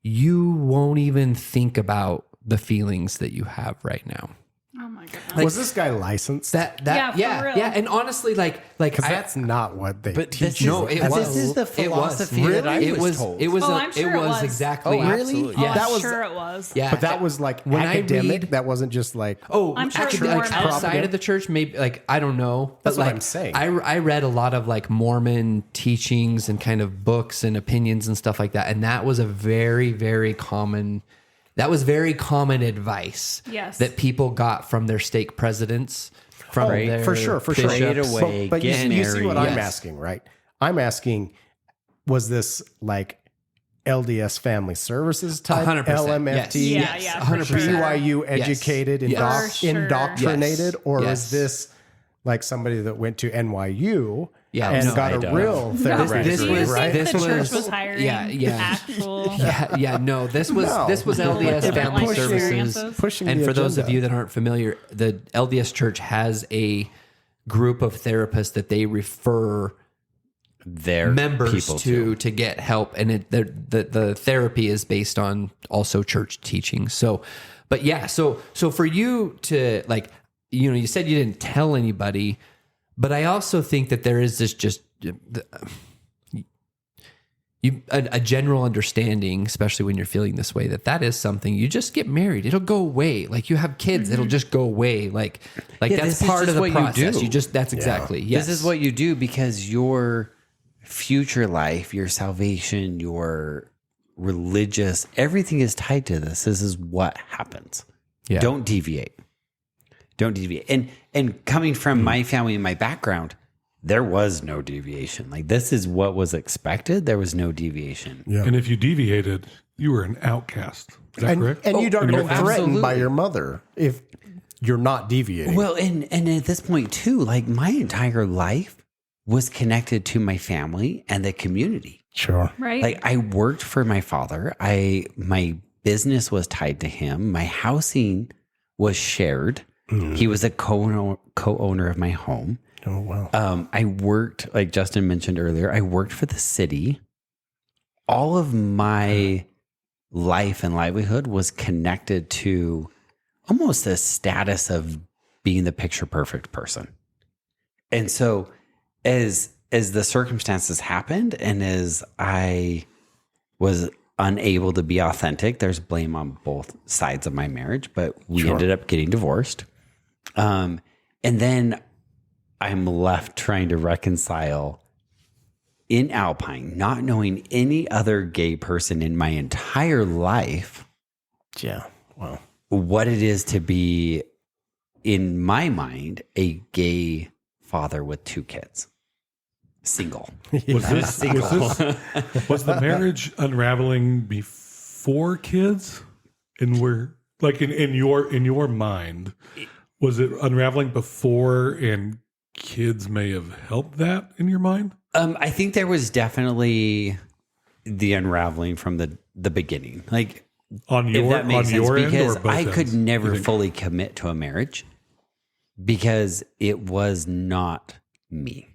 you won't even think about the feelings that you have right now. Oh my goodness. Was this guy licensed? Yeah, for real. And honestly, like Because that's not what they But teach. this no, is- it was. this is the It was. philosophy that I was told. It was. I'm sure it it was was. exactly. Oh, really? Absolutely. Oh, Yes. That I'm was- sure it was. Yeah. But that was like When I academic. read- That wasn't just like, Oh, I'm sure it's actually, more like now. outside of the church, maybe like I don't know. That's but what like, I'm saying. I read a lot of like Mormon teachings and kind of books and opinions and stuff like that, and that was a very, very common. That was very common advice. Yes. That people got from their stake presidents. From their for sure. bishops. Trade away, But you get see what married. I'm Yes. asking, right? I'm asking, was this like LDS Family Services type 100%. LMFT? Yes. Yeah, for 100%. sure. BYU Yes. educated, Yes. For sure. indoctrinated, Yes. or Yes. is this like somebody that went to NYU Yeah, and no, got I a don't real know. therapy This degree, was- right? this the church was- was hiring yeah. actual No. This was No. LDS Different Family life Services. experiences. Pushing And the for those of agenda. you that aren't familiar, the LDS Church has a group of therapists that they refer Their members people to get help, and the therapy is based on also church teaching. So, but yeah, so for you to like, you said you didn't tell anybody, but I also think that there is this just a general understanding, especially when you're feeling this way, that is something. You just get married, it'll go away. Like you have kids, it'll just go away. Like Yeah, that's this is part just of the what you process. do. That's exactly. Yes. This is what you do because you're future life, your salvation, your religious, everything is tied to this. This is what happens. Yeah. Don't deviate. Don't deviate. And coming from my family and my background, there was no deviation. Like, this is what was expected. There was no deviation. Yeah. And if you deviated, you were an outcast. Is that correct? And you'd already been threatened absolutely. by your mother if you're not deviating. Well, and at this point too, like, my entire life was connected to my family and the community. Sure. Right. Like, I worked for my father. My business was tied to him. My housing was shared. He was a co-owner of my home. Oh, wow. I worked, like Justin mentioned earlier, I worked for the city. All of my life and livelihood was connected to almost the status of being the picture perfect person. And so as the circumstances happened and as I was unable to be authentic, there's blame on both sides of my marriage, but we ended up getting divorced. And then I'm left trying to reconcile in Alpine, not knowing any other gay person in my entire life, Yeah. Wow. what it is to be, in my mind, a gay father with 2 kids. Single. Was the marriage unraveling before kids? And were like in your mind, was it unraveling before and kids may have helped that in your mind? I think there was definitely the unraveling from the beginning. Like, On your if that makes sense, end because or both I could ends, never you think? fully commit to a marriage because it was not me.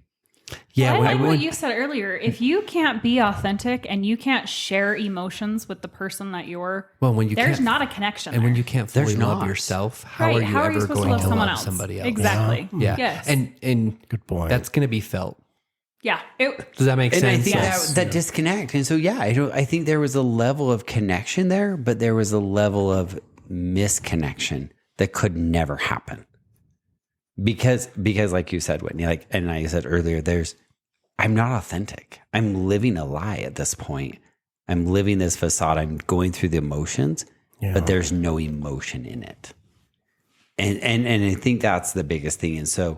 Yeah, I when like what you said earlier. If you can't be authentic and you can't share emotions with the person that you're, when you there's can't, not a connection. and when there. you can't fully There's love not. yourself, how Right, are you ever supposed going to love someone love else? somebody else? Exactly. Yeah. Yes. And Good point. that's going to be felt. Yeah. Does that make And I sense? think Yes. that disconnect. And so, yeah, I think there was a level of connection there, but there was a level of misconnection that could never happen. Because like you said, Whitney, like, and I said earlier, I'm not authentic. I'm living a lie at this point. I'm living this facade. I'm going through the emotions, but there's no emotion in it. And I think that's the biggest thing. And so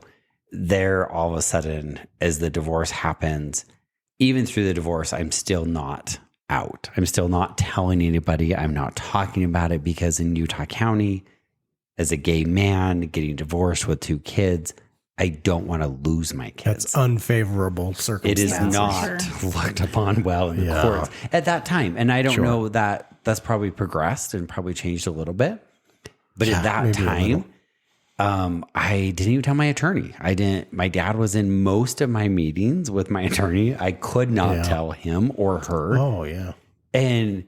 there, all of a sudden, as the divorce happens, even through the divorce, I'm still not out. I'm still not telling anybody. I'm not talking about it because in Utah County, as a gay man getting divorced with 2 kids, I don't want to lose my kids. That's unfavorable It circumstances. is not looked upon well in the courts at that time. And I don't know that that's probably progressed and probably changed a little bit. But at that maybe a time, I didn't even tell my attorney. My dad was in most of my meetings with my attorney. I could not tell him or her. Oh, yeah. And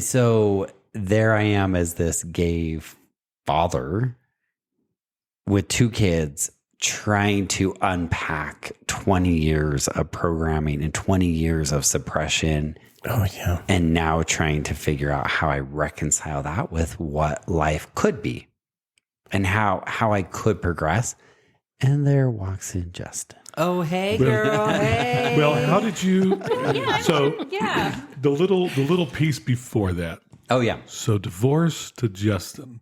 so there I am as this gay father with 2 kids trying to unpack 20 years of programming and 20 years of suppression. Oh, yeah. And now trying to figure out how I reconcile that with what life could be and how I could progress. And there walks in Justin. Oh, hey, girl. Hey. Well, how did you? So Yeah. the little piece before that. Oh, yeah. So divorce to Justin.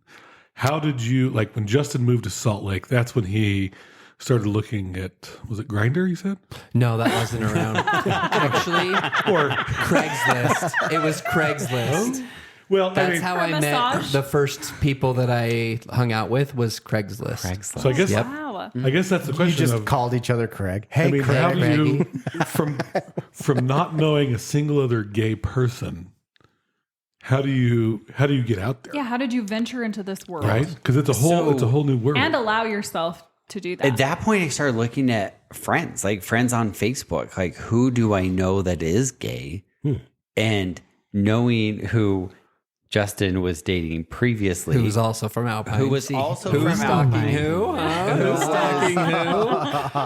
How did you, like, when Justin moved to Salt Lake? That's when he started looking at, was it Grindr? You said, No, that wasn't around. Actually, or Craigslist. It was Craigslist. well, That's I mean, how For I met massage? the first people that I hung out with was Craigslist. so I guess Yep. Wow. I guess that's the You question. just of, called each other Craig. Hey, I mean, how Craig. do you from not knowing a single other gay person? How do you get out there? Yeah. How did you venture into this world? Right, because it's a whole new world. And allow yourself to do that. At that point, I started looking at friends, like friends on Facebook. Like, who do I know that is gay? And knowing who Justin was dating previously. Who was also from Alpine. Who was See, also who's from stalking Alpine. who? Who's stalking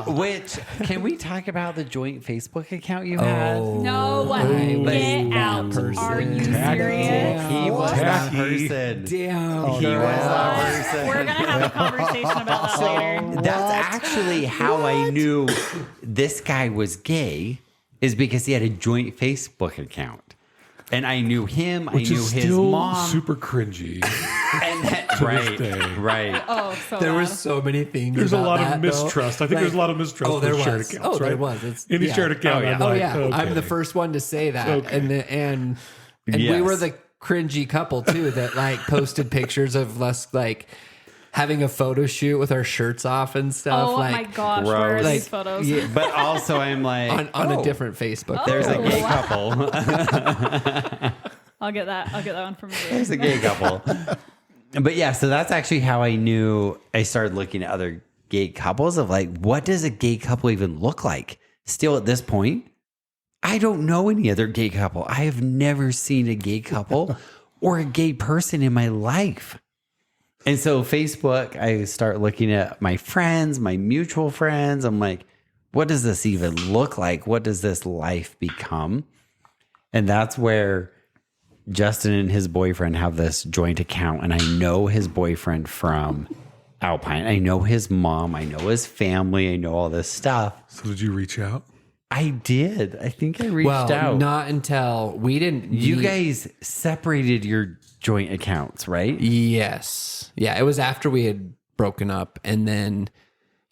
who? Which, can we talk about the joint Facebook account you had? No, I get was out. that person. Are you Tacky. serious? He was that Tacky. person. Damn. He was that person. We're gonna have a conversation about that later. That's actually how I knew this guy was gay, is because he had a joint Facebook account. And I knew him. Which I knew is his still mom. super cringy. And that, this day. right. Oh, so There loud. was so many things. There's a about lot that, of though. mistrust. I think Like- there's a lot of mistrust Oh, there with shared was. accounts, Oh, there right? was. It's, Any yeah. shared account, I'm Oh like, yeah, okay. I'm the first one to say that, Okay. and we Yes. were the cringy couple too that like posted pictures of us like having a photo shoot with our shirts off and stuff. Oh like, my gosh, where are gross. these photos? Yeah, But also, I'm like, on a different Facebook. There's a gay wow. couple. I'll get that one from you. There's a gay couple. But yeah, so that's actually how I knew I started looking at other gay couples of like, what does a gay couple even look like? Still at this point, I don't know any other gay couple. I have never seen a gay couple or a gay person in my life. And so Facebook, I start looking at my friends, my mutual friends. I'm like, what does this even look like? What does this life become? And that's where Justin and his boyfriend have this joint account. And I know his boyfriend from Alpine. I know his mom. I know his family. I know all this stuff. So did you reach out? I did. I think I reached Well, out. not until we didn't. You guys separated your joint accounts, right? Yes. Yeah, it was after we had broken up, and then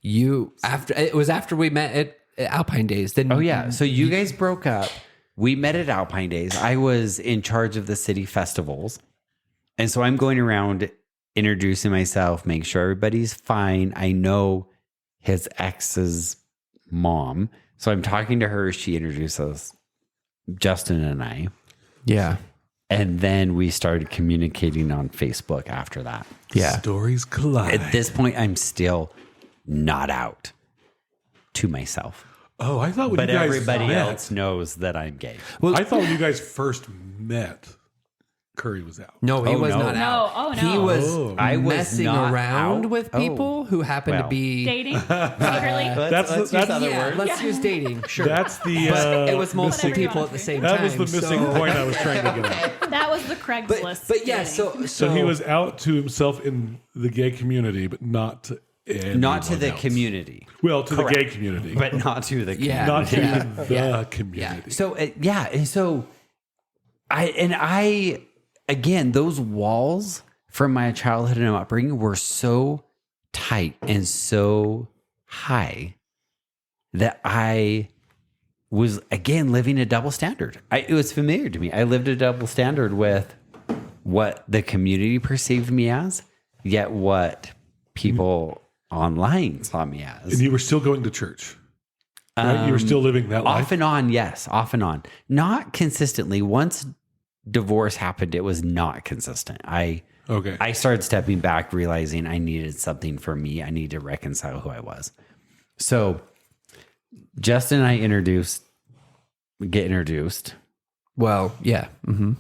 it was after we met at Alpine Days. Then Oh, yeah. So you guys broke up. We met at Alpine Days. I was in charge of the city festivals. And so I'm going around introducing myself, making sure everybody's fine. I know his ex's mom. So I'm talking to her. She introduces Justin and I. Yeah. And then we started communicating on Facebook after that. Yeah. Stories collide. At this point, I'm still not out to myself. Oh, I thought when But you guys everybody met, else knows that I'm gay. I thought when you guys first met, Curry was out. No, he Oh, was no. not No, out. oh, no. He was Oh. I was messing not around out? with Oh. people who happened Well. to be Dating secretly. That's let's the- use that's- other Yeah, words. let's use dating. Sure. That's the But it was multiple missing, people at the same that time. was the missing so- point I was trying to get at. That was the Craigslist. But yeah, dating. So he was out to himself in the gay community, but not to Not to anyone the else. community, Well, to Correct. the gay community, but not to the Yeah. not to Yeah. the Yeah. community. So and so I again, those walls from my childhood and upbringing were so tight and so high that I was again living a double standard. It was familiar to me. I lived a double standard with what the community perceived me as, yet what people online saw me as. And you were still going to church. Right? You were still living that life. Off and on, yes, off and on. Not consistently. Once divorce happened, it was not consistent. I Okay. started stepping back, realizing I needed something for me. I needed to reconcile who I was. So Justin and I get introduced. well, yeah. Mm-hmm.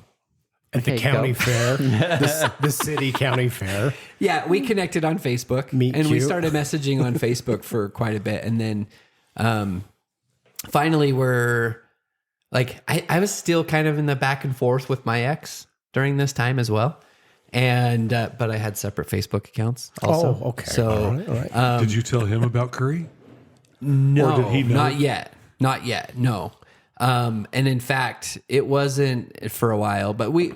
At the Okay, county go. fair, the city county fair. Yeah, we connected on Facebook Meet and we cute. started messaging on Facebook for quite a bit. And then finally we're like, I was still kind of in the back and forth with my ex during this time as well. And, but I had separate Facebook accounts also. Oh, okay. So All right, all right. Did you tell him about Curry? no, Or did he know? not yet. No. And in fact, it wasn't for a while, but we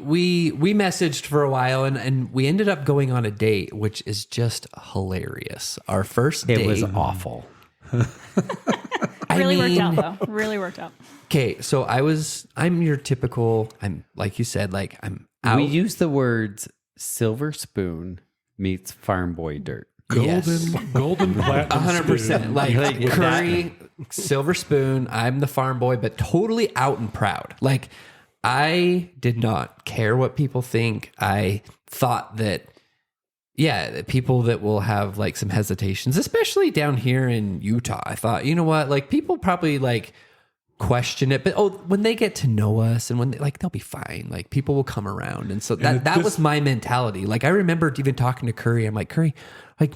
messaged for a while and we ended up going on a date, which is just hilarious. Our first date It was awful. Really worked out though. Really worked out. Okay, so I'm your typical, I'm like you said, like I'm out. We use the words silver spoon meets farm boy dirt. Golden platinum 100%. spoon. Like Like Curry, silver spoon. I'm the farm boy, but totally out and proud. Like I did not care what people think. I thought that, yeah, that people that will have like some hesitations, especially down here in Utah. I thought, you know what? Like people probably like question it, but when they get to know us and when they'll be fine. Like people will come around. And so that was my mentality. Like I remember even talking to Curry. I'm like, Curry, like,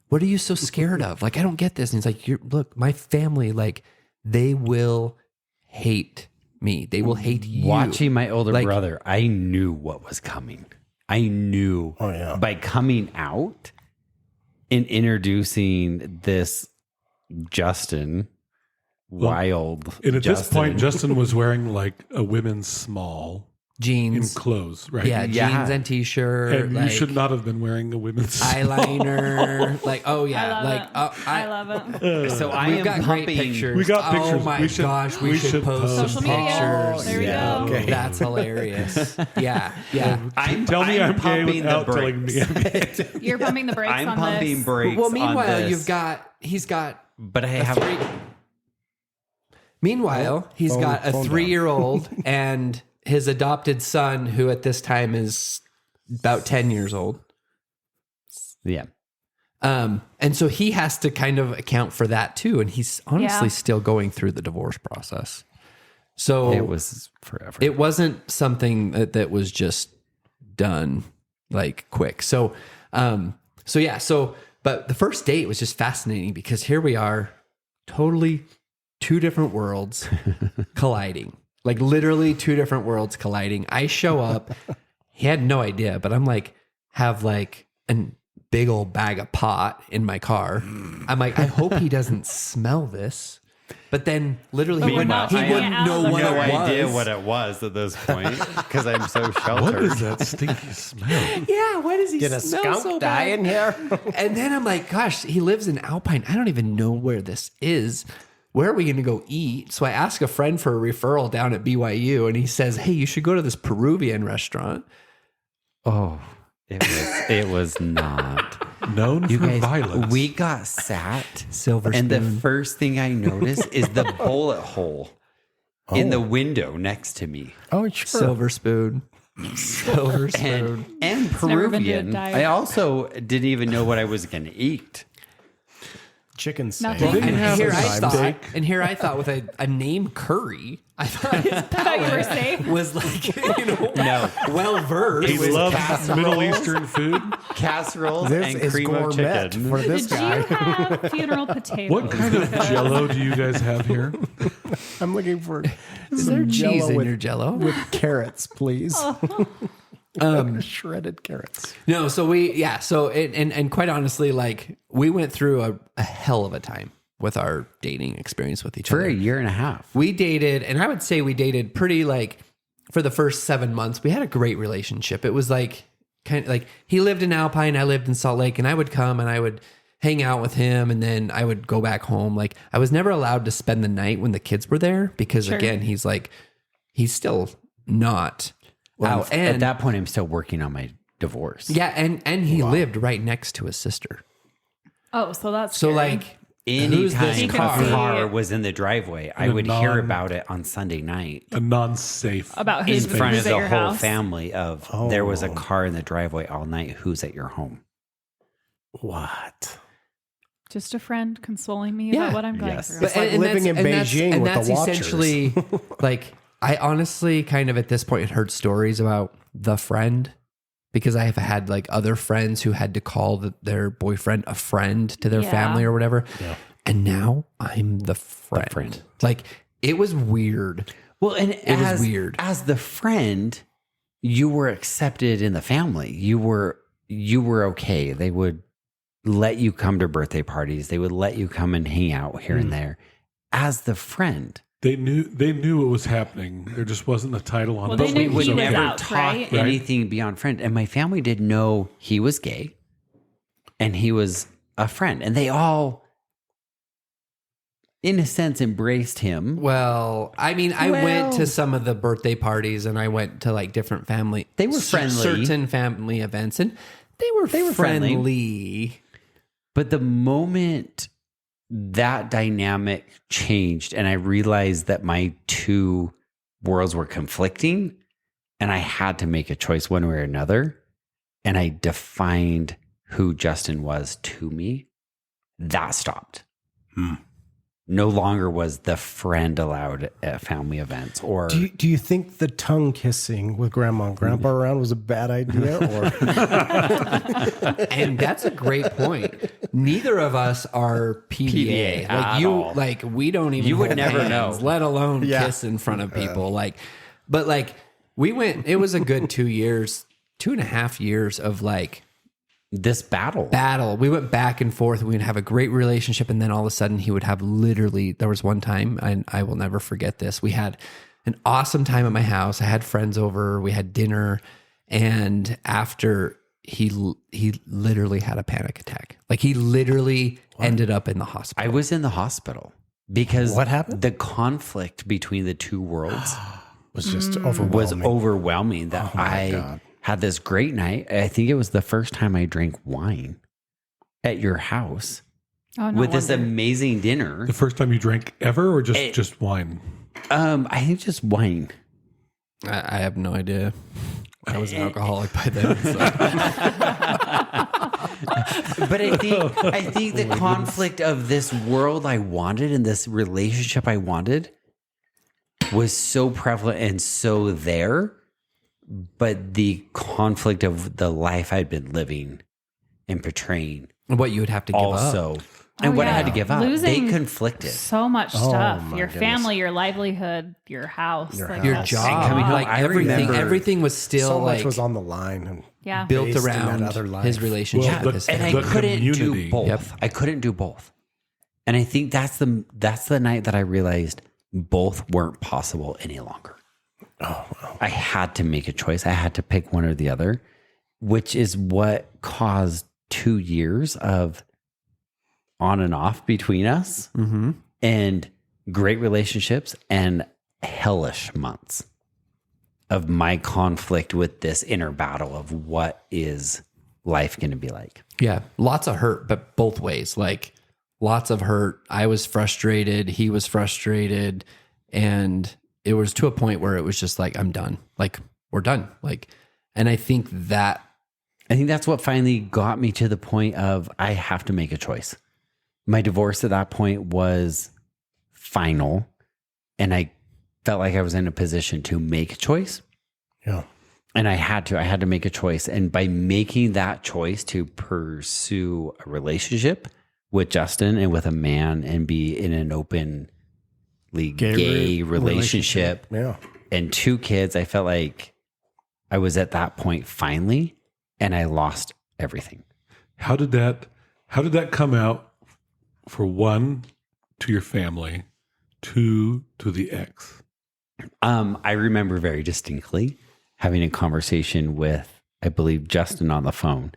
what are you so scared of? Like, I don't get this. And he's like, look, my family, like they will hate me. They will hate you. Watching my older Like- brother, I knew what was coming. I knew by coming out and introducing this Justin wild. And at this Justin. point, Justin was wearing like a women's small in Jeans. clothes, right? Yeah, Yeah. jeans and t-shirt. And like, you should not have been wearing a women's small. eyeliner. Like, oh I yeah, love like it. I love it. So I we've am got pumping. great pictures. We got Oh pictures. my We should- gosh, we we should should post post some Social media. pictures. There we yeah, go. okay. That's hilarious. Yeah, yeah. Tell me I'm gay pumping without the telling me brakes. I'm gay. You're pumping the brakes I'm on pumping this. brakes. Well, on meanwhile, this. he's got. But I a have. three- Meanwhile, he's phone- got a phone down. 3-year-old and his adopted son, who at this time is about 10 years old. Yeah. And so he has to kind of account for that too. And he's honestly Yeah. still going through the divorce process. So It was forever. it wasn't something that was just done like quick. So, but the first date was just fascinating because here we are, totally two different worlds colliding, like literally two different worlds colliding. I show up, he had no idea, but I'm like, have like an big old bag of pot in my car. I'm like, I hope he doesn't smell this. But then literally But he we're not wouldn't finding it out know of what the it car. was. idea what it was at this point because I'm so sheltered. What is that stinky smell? Yeah, why does he Did a smell skunk so die bad? in here? And then I'm like, gosh, he lives in Alpine. I don't even know where this is. Where are we going to go eat? So I ask a friend for a referral down at BYU, and he says, hey, you should go to this Peruvian restaurant. Oh, it was not. Known You for guys, violence. we got sat, Silver and the spoon. first thing I noticed is the bullet hole in the window next to me. Oh, sure. Silver spoon. Silver spoon. And never been to a Peruvian. diet. I also didn't even know what I was going to eat. Chicken steak. Nothing. They And have here a I time thought, steak. and here I thought with a name Curry, I thought his I thought you were palate safe. was like, well versed. He loves Middle Eastern food. Casseroles This and is cream of gourmet chicken. for this Did guy. you have funeral potatoes? What kind of jello do you guys have here? I'm looking for Is there some cheese Jell-O in with, your Jello? with carrots, please. Shredded carrots. No, so and quite honestly, like we went through a hell of a time with our dating experience with each For other. a year and a half. We dated, and I would say we dated pretty like for the first 7 months. We had a great relationship. It was like kind of like he lived in Alpine, I lived in Salt Lake, and I would come and I would hang out with him, and then I would go back home. Like I was never allowed to spend the night when the kids were there because Sure. again, he's still not Well, out. at And that point, I'm still working on my divorce. yeah, and he lived right next to his sister. Oh, so that's So scary. like who's Anytime this You a can car? see- car was in the driveway, I a would hear non- about it on Sunday night A non-safe. about in who's, front who's of at the your whole house. family of there was a car in the driveway all night. Who's at your home? What? Just a friend consoling me Yeah. about what I'm going Yes. through. It's like living in Beijing with the Watchers. essentially like I honestly kind of at this point had heard stories about the friend because I have had like other friends who had to call their boyfriend a friend to their Yeah. family or whatever. And now I'm the friend. Like it was weird. Well, and It was weird. As the friend, you were accepted in the family. You were okay. They would let you come to birthday parties. They would let you come and hang out here and there. As the friend, They knew what was happening. There just wasn't a title on Well, it. they but knew it was he okay. was never out, talk right? anything beyond friend. And my family didn't know he was gay, and he was a friend, and they all, in a sense, embraced him. Well, I mean, I went to some of the birthday parties and I went to like different family. They were friendly. Certain family events, and they were friendly. friendly. But the moment that dynamic changed and I realized that my two worlds were conflicting and I had to make a choice one way or another, and I defined who Justin was to me, that stopped. No longer was the friend allowed at family events or Do you think the tongue kissing with grandma and grandpa around was a bad idea? Or And that's a great point. Neither of us are PDA. PDA at all. Like we don't even. You would hold never hands, know. let alone Yeah. kiss in front of people. But we went. It was a good 2 years, 2.5 years of like this battle. We went back and forth. We would have a great relationship, and then all of a sudden he would have literally, there was one time, and I will never forget this. We had an awesome time at my house. I had friends over, we had dinner, and after he literally had a panic attack. Like he literally ended up in the hospital. I was in the hospital because What happened? the conflict between the two worlds Was just was overwhelming. overwhelming that I God. had this great night. I think it was the first time I drank wine at your house Oh, no with this wonder. amazing dinner. The first time you drank ever, or just wine? I think just wine. I have no idea. I was an alcoholic by then. So. But I think the conflict of this world I wanted and this relationship I wanted was so prevalent and so there. But the conflict of the life I'd been living and portraying What you would have to give up. also, and Oh, what I yeah. had to give up, Losing they conflicted. So much stuff. my Your goodness. family, your livelihood, your house. Your like house. Your And job, coming home, like I everything, remember everything was still So like much was on the line. And Yeah. built based in that around other life. his relationship Well, with his And I family. The couldn't community. do both. Yep. I couldn't do both. And I think that's the night that I realized both weren't possible any longer. oh, wow. I had to make a choice. I had to pick one or the other, which is what caused 2 years of on and off between us Mm-hmm. and great relationships and hellish months of my conflict with this inner battle of what is life going to be like. Yeah, lots of hurt, but both ways. Like lots of hurt. I was frustrated. He was frustrated, and it was to a point where it was just like, I'm done. Like we're done. Like, and I think that's what finally got me to the point of I have to make a choice. My divorce at that point was final, and I felt like I was in a position to make a choice. Yeah. And I had to make a choice. And by making that choice to pursue a relationship with Justin and with a man and be in an openly gay relationship Yeah. and 2 kids, I felt like I was at that point finally, and I lost everything. How did that come out? For one, to your family, 2 to the ex. I remember very distinctly having a conversation with, I believe, Justin on the phone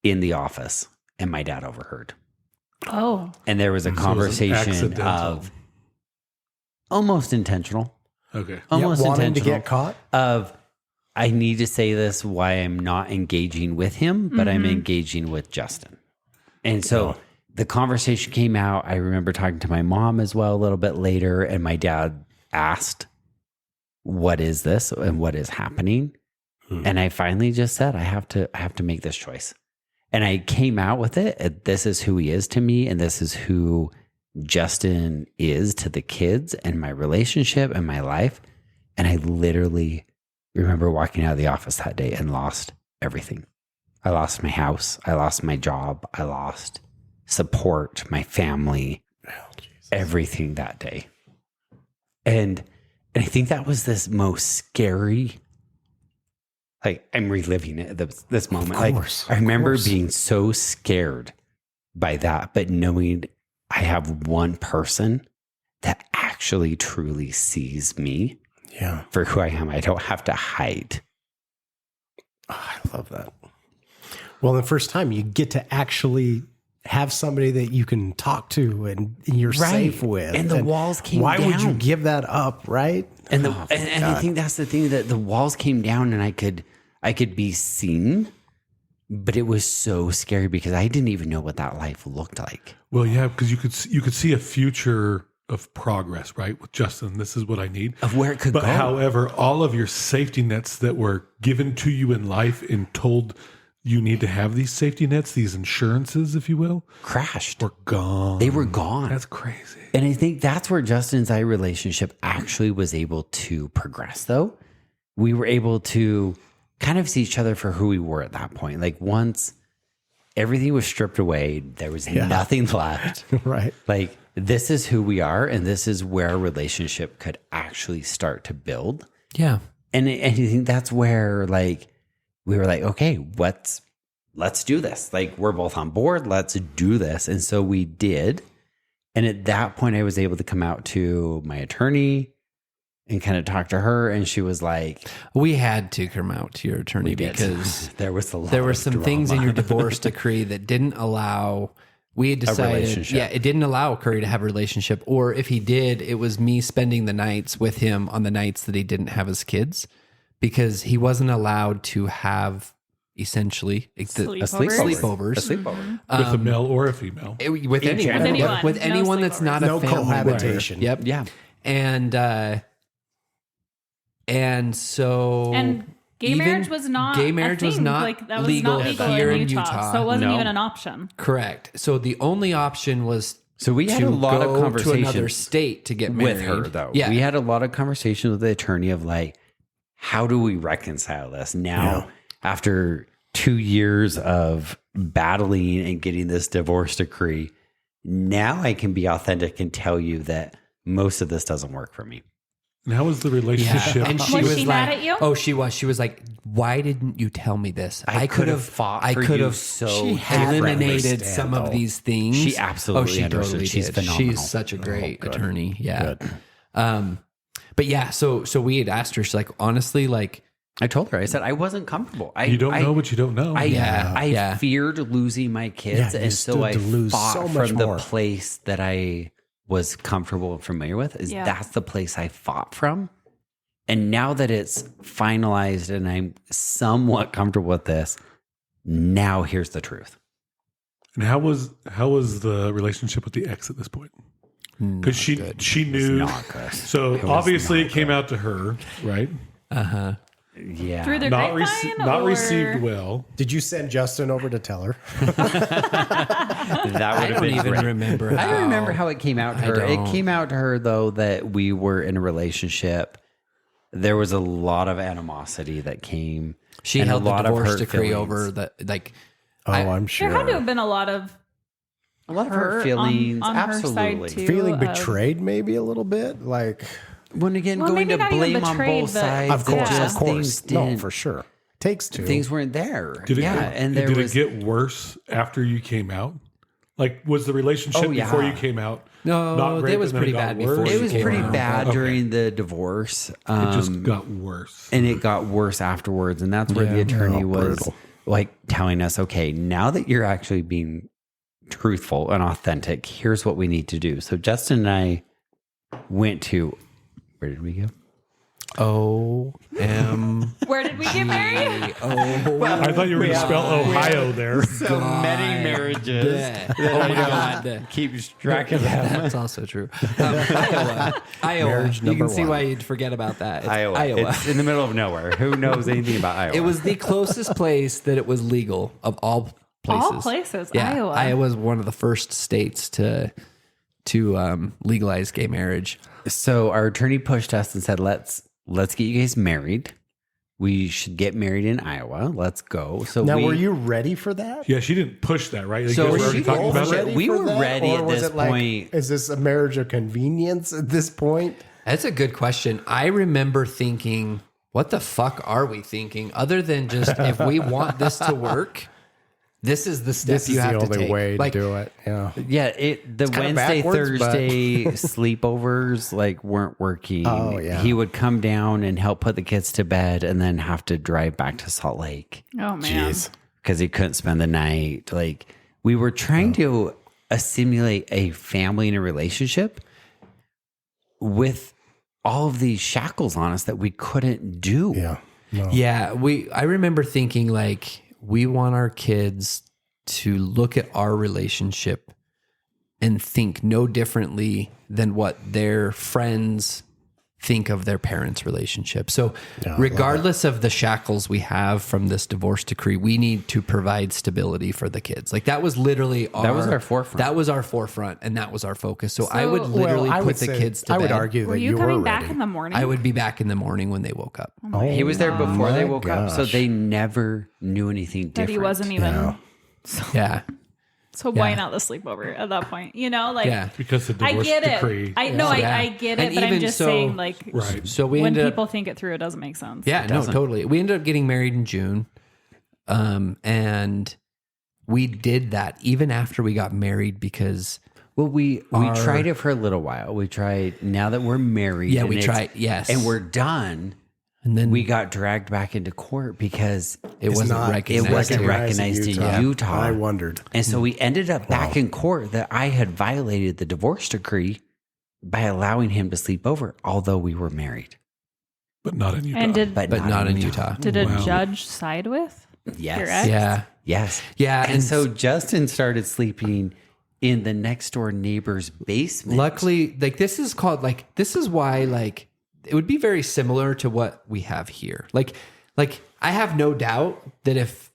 in the office, and my dad overheard. Oh. And there was a So it was conversation accidental. of almost intentional, Okay. almost wanting to intentional get caught. of I need to say this why I'm not engaging with him, but I'm engaging with Justin. And so the conversation came out. I remember talking to my mom as well a little bit later, and my dad asked, "What is this and what is happening?" And I finally just said, I have to make this choice. And I came out with it. This is who he is to me, and this is who Justin is to the kids and my relationship and my life. And I literally remember walking out of the office that day and lost everything. I lost my house. I lost my job. I lost support, my family, everything that day. And I think that was this most scary, like I'm reliving it at this moment. course, Like I remember of course. being so scared by that, but knowing I have one person that actually truly sees me Yeah. for who I am. I don't have to hide. I love that. Well, the first time you get to actually have somebody that you can talk to and you're Right. safe with. And the walls came Why would you down. give that up, right? And and I think that's the thing, that the walls came down and I could be seen, but it was so scary because I didn't even know what that life looked like. Well, yeah, because you could see a future of progress, right? With Justin, this is what I need. Of where it could But go. however, all of your safety nets that were given to you in life and told you need to have these safety nets, these insurances, if you will, Crashed. were gone. They were gone. That's crazy. And I think that's where Justin's I relationship actually was able to progress, though. We were able to kind of see each other for who we were at that point. Like once everything was stripped away, there was nothing left. Right. Like this is who we are, and this is where a relationship could actually start to build. Yeah. And I think that's where like we were like, okay, what's let's do this. Like, we're both on board. Let's do this. And so we did. And at that point, I was able to come out to my attorney and kind of talk to her. And she was like, We had to come out to your attorney because there was a lot there were of some things in drama. your divorce decree that didn't allow. We had decided, relationship. it didn't allow Curry to have a relationship, or if he did, it was me spending the nights with him on the nights that he didn't have his kids, because he wasn't allowed to have essentially sleepovers. A sleepover. With a male or a female. With anyone, with No anyone that's not a No family member. cohabitation. Yep. Yeah. And so gay marriage was not gay marriage was not like that was legal not legal here in Utah, so it wasn't even an option. Correct. So the only option was So we had to a lot of go to another conversations state to get married with her, though. Yeah, We had a lot of conversations with the attorney of like, how do we reconcile this now after 2 years of battling and getting this divorce decree? Now I can be authentic and tell you that most of this doesn't work for me. And how was the relationship? And she Was was she like, mad at you? "Oh, she was. She was like, why didn't you tell me this? I could have fought I for could you have so eliminated differently, some Stan, of these things. She absolutely she understood. totally She's did. phenomenal. She's such a great good. attorney. Yeah. Good. But yeah, so we had asked her. She's like, honestly, like, I told her, I said, I wasn't comfortable. You don't know what you don't know. I feared losing my kids. Yeah, you and so stood I to lose fought so much from more. the place that I was comfortable and familiar with. Yeah. That's the place I fought from. And now that it's finalized and I'm somewhat comfortable with this, now here's the truth. And how was the relationship with the ex at this point? Because she knew. Not good. So was obviously not it came out to her, right? Yeah. Through the Not grapevine, not or- received well. Did you send Justin over to tell her? That would I have don't been even great. remember. I don't remember how it came out to I her. It don't. came out to her, though, that we were in a relationship. There was a lot of animosity that came. She and held a the lot of divorce hurt decree feelings. over the like. Oh, I'm sure. There had to have been a lot of A lot of her hurt feelings. on her side, absolutely. too. Feeling betrayed, maybe a little bit. Like, When again, Well, going maybe to not even blame on betrayed, both but- sides. of course, that just of course, things no, didn't- for sure. Takes two. Things weren't there. Did it yeah, get, and there did was. it get worse after you came out? Like, was the relationship Oh, yeah. before you came out? No, not great, it was but then pretty got bad before worse? you it was came pretty out. bad Okay. during the divorce. It just got worse. And it got worse afterwards. And that's where the attorney Oh, was brutal. like telling us, okay, now that you're actually being truthful and authentic, here's what we need to do. So Justin and I went to, where did we go? OMG. Where did we get married? I thought you were going to spell Ohio there. So many marriages. Oh my God. Keeps track of them. That's also true. Iowa. Marriage You can number see one. why you'd forget about that. It's Iowa. Iowa. It's in the middle of nowhere. Who knows anything about Iowa? It was the closest place that it was legal of all places. All places, Yeah, Iowa. Iowa's one of the first states to legalize gay marriage. So our attorney pushed us and said, let's get you guys married. We should get married in Iowa. Let's go. So Now, were you ready for that? Yeah, she didn't push that, right? Like, So you guys were were already you talking both about ready? it? We for were that? ready Or at was this it like, point. is this a marriage of convenience at this point? That's a good question. I remember thinking, what the fuck are we thinking? Other than just if we want this to work, this is the step This you is have the to only take. way Like, to do it. Yeah. Yeah, the kinda Wednesday, backwards, but- Thursday sleepovers like weren't working. Oh, yeah. He would come down and help put the kids to bed and then have to drive back to Salt Lake Oh man. because he couldn't spend the night. Like we were trying to assimilate a family and a relationship with all of these shackles on us that we couldn't do. Yeah. No. Yeah, I remember thinking like we want our kids to look at our relationship and think no differently than what their friends think of their parents' relationship. So regardless of the shackles we have from this divorce decree, we need to provide stability for the kids. Like that was literally our forefront. That was our forefront and that was our focus. So I would literally I put would the say- kids to I would bed. argue Were that you were coming back ready. in the morning? I would be back in the morning when they woke up. He was there before they my woke up, so gosh. they never knew anything different. That he wasn't even. Yeah. So why not the sleepover at that point? You know, like Yeah. Because the I divorce get decree. it. I know Yeah. I get it, And but I'm even just so- saying, like, Right. So we when ended people up, think it through, it doesn't make sense. yeah, no, totally. We ended up getting married in June. And we did that even after we got married because Well, we tried it for a little while. We tried now that we're married. Yeah, and we it's- tried, yes. and we're done. and then We got dragged back into court because it wasn't not- recognized. it wasn't here. recognized in Utah. I wondered. And so we ended up back in court that I had violated the divorce decree by allowing him to sleep over, although we were married. But not in Utah. And did But not in Utah. did a judge side with? Yes. Your ex? Yeah. Yes. Yeah, And so Justin started sleeping in the next door neighbor's basement. Luckily, like this is why like it would be very similar to what we have here. Like I have no doubt that if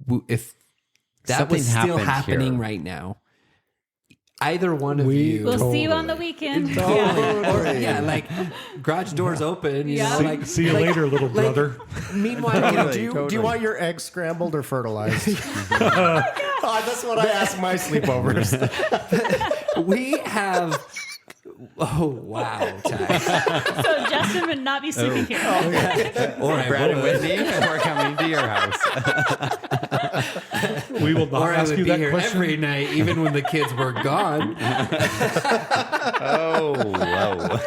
that Something was still happened happening here. right now, either one of you We'll see you on the weekend. or like garage doors open, you Yeah. know, like See you later, little brother. meanwhile, you know, Do you want your eggs scrambled or fertilized? That's what I ask my sleepovers. we have oh wow, Ty. So Justin would not be sleeping here. or Brad and Whitney, we're coming to your house. We will not Or I ask would you be that here question. every night, even when the kids were gone. Oh, whoa.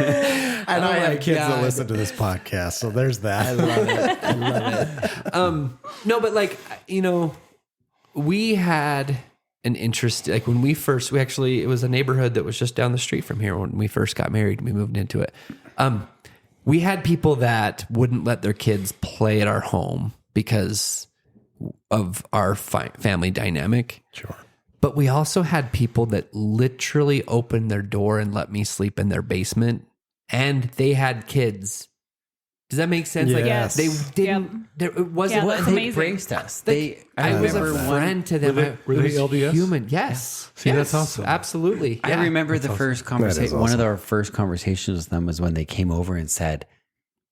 And I have kids that God. listen to this podcast, so there's that. I love it. I love it. No, but like, you know, we had an interest, like when we actually, it was a neighborhood that was just down the street from here when we first got married. We moved into it. We had people that wouldn't let their kids play at our home because of our family dynamic. Sure. But we also had people that literally opened their door and let me sleep in their basement, and they had kids. Does that make sense? Yes. Like they didn't. There, it wasn't. Yeah, that's they amazing. Braced us. I was a friend to them. Were they I was LDS? Human, yes. See, Yes, that's awesome. Absolutely. I Yeah. remember the first That conversation. is One of awesome. our first conversations with them was when they came over and said,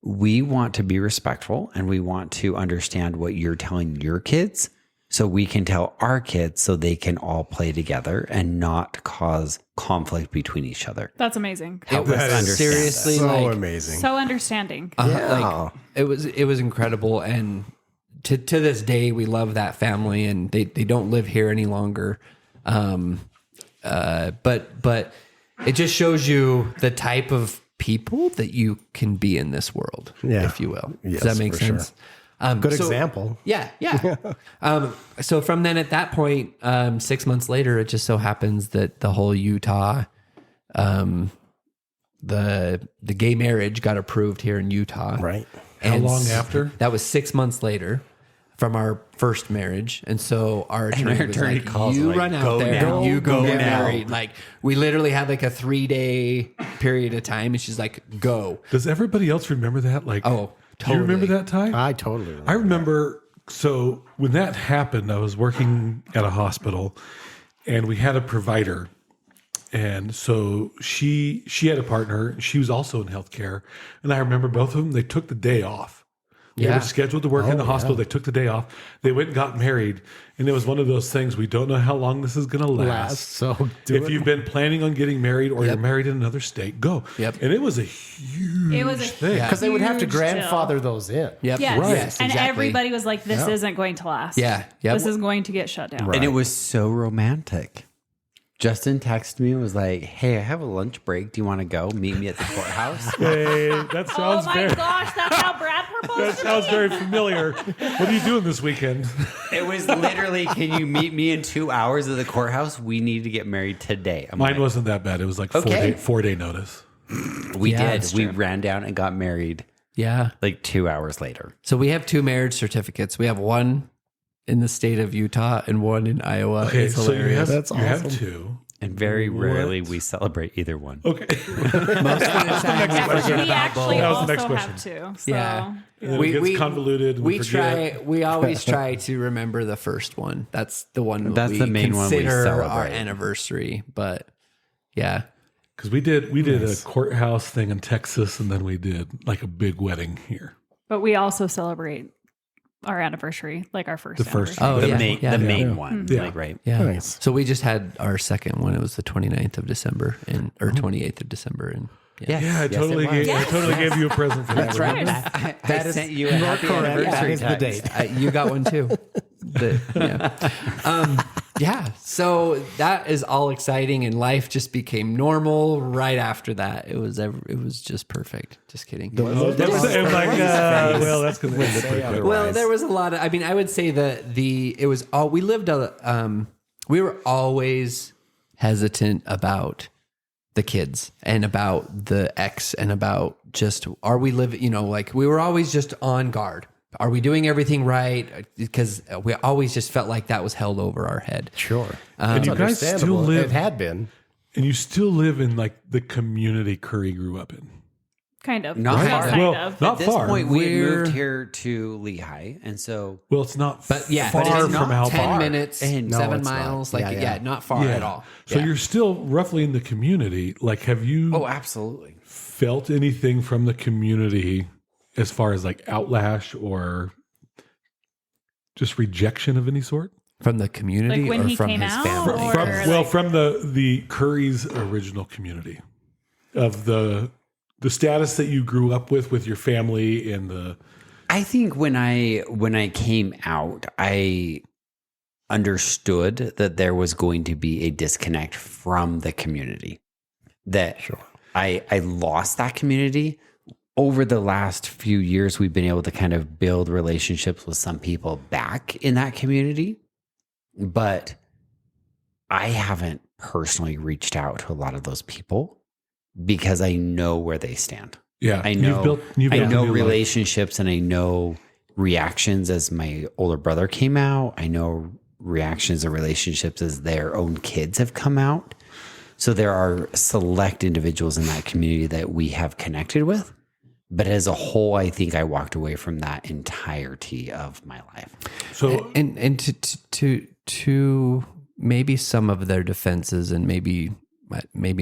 "We want to be respectful and we want to understand what you're telling your kids, so we can tell our kids, so they can all play together and not cause conflict between each other." That's amazing. It was That is seriously So like, amazing. So understanding. like it was incredible, and to this day we love that family, and they don't live here any longer. But it just shows you the type of people that you can be in this world, Yeah. if you will. Yes, Does that make for sure. sense? Good so- example. Yeah, yeah. So from then, at that point, 6 months later, it just so happens that the whole Utah, the gay marriage got approved here in Utah. Right. How And long after? That was 6 months later from our first marriage. And so our attorney, our was attorny like, calls you like, run out "Go there now. and you go Go get now." married. Like we literally had like a 3-day period of time. And she's like, go. Does everybody else remember that? Like, Oh, do you remember totally. that time? I totally remember. I remember. So when that happened, I was working at a hospital, and we had a provider, and so she had a partner. She was also in healthcare, and I remember both of them. They took the day off. They Yeah. were scheduled to work in the hospital. They took the day off. They went and got married, and it was one of those things. We don't know how long this is going to last. So do if it. you've been planning on getting married, or you're married in another state, go. Yep. And it was a huge It was a thing. Yeah. Because they would have to Huge grandfather those in. Yep. Yes. Right. Yes, And exactly. everybody was like, this isn't going to last. Yeah. Yep. This is going to get shut down. Right. And it was so romantic. Justin texted me and was like, "Hey, I have a lunch break. Do you want to go meet me at the courthouse?" Hey, that Oh sounds my very. gosh, that's how Brad That proposed to sounds me. very familiar. What are you doing this weekend? It was literally, "Can you meet me in 2 hours at the courthouse? We need to get married today." I'm Mine like, wasn't that bad. It was like Okay. 4-day notice. We Yeah, did. that's We true. ran down and got married Yeah. like 2 hours later. So we have 2 marriage certificates. We have one in the state of Utah and one in Iowa. Okay, It's so you hilarious. have, you have 2. And very rarely we celebrate either one. Okay. Most of the time we forget We about actually That was also the next have to. So. Yeah. And then it gets convoluted. and We forget. try. We always try to remember the first one. That's the one. That's we the main one we consider our celebrate. anniversary. But yeah, Because we did a courthouse thing in Texas, and then we did like a big wedding here. But we also celebrate our anniversary, like our first. The first anniversary. Oh, the yeah. main, Yeah. the main Yeah. one, Yeah. like right. yeah. Nice. So we just had our second one. It was the 29th of December or 28th of December, and Yeah, I totally gave you a present for that. Right. I sent you a happy correct. anniversary That is the text. date. you got one too. Yeah. So that is all exciting, and life just became normal right after that. It was just perfect. Just kidding. I'm like, well, that's going to end up pretty quick. Well, there was a lot of. I mean, I would say that it was all we lived. We were always hesitant about the kids and about the ex and about just are we living. You know, like we were always just on guard. Are we doing everything right? Because we always just felt like that was held over our head. Sure. And you guys still live. It had been. And you still live in like the community Curry grew up in. Kind of. Not far. Kind Well, of. not At this far. point, we had moved here to Lehigh, and so Well, it's not But yeah, far but it's from not how 10 far. minutes, And no, 7 it's not. miles. Yeah, Like, yeah. not far at all. So Yeah. you're still roughly in the community. Like, have you oh, absolutely. felt anything from the community as far as like outlash or just rejection of any sort? From the community Like when or he from came his out, family? or- From the Curry's original community of the status that you grew up with your family and the I think when I came out, I understood that there was going to be a disconnect from the community. That I lost that community. Over the last few years, we've been able to kind of build relationships with some people back in that community. But I haven't personally reached out to a lot of those people because I know where they stand. yeah. I know you've I built a know new life. relationships and I know reactions as my older brother came out. I know reactions and relationships as their own kids have come out. So there are select individuals in that community that we have connected with. But as a whole, I think I walked away from that entirety of my life. So And to maybe some of their defenses, and maybe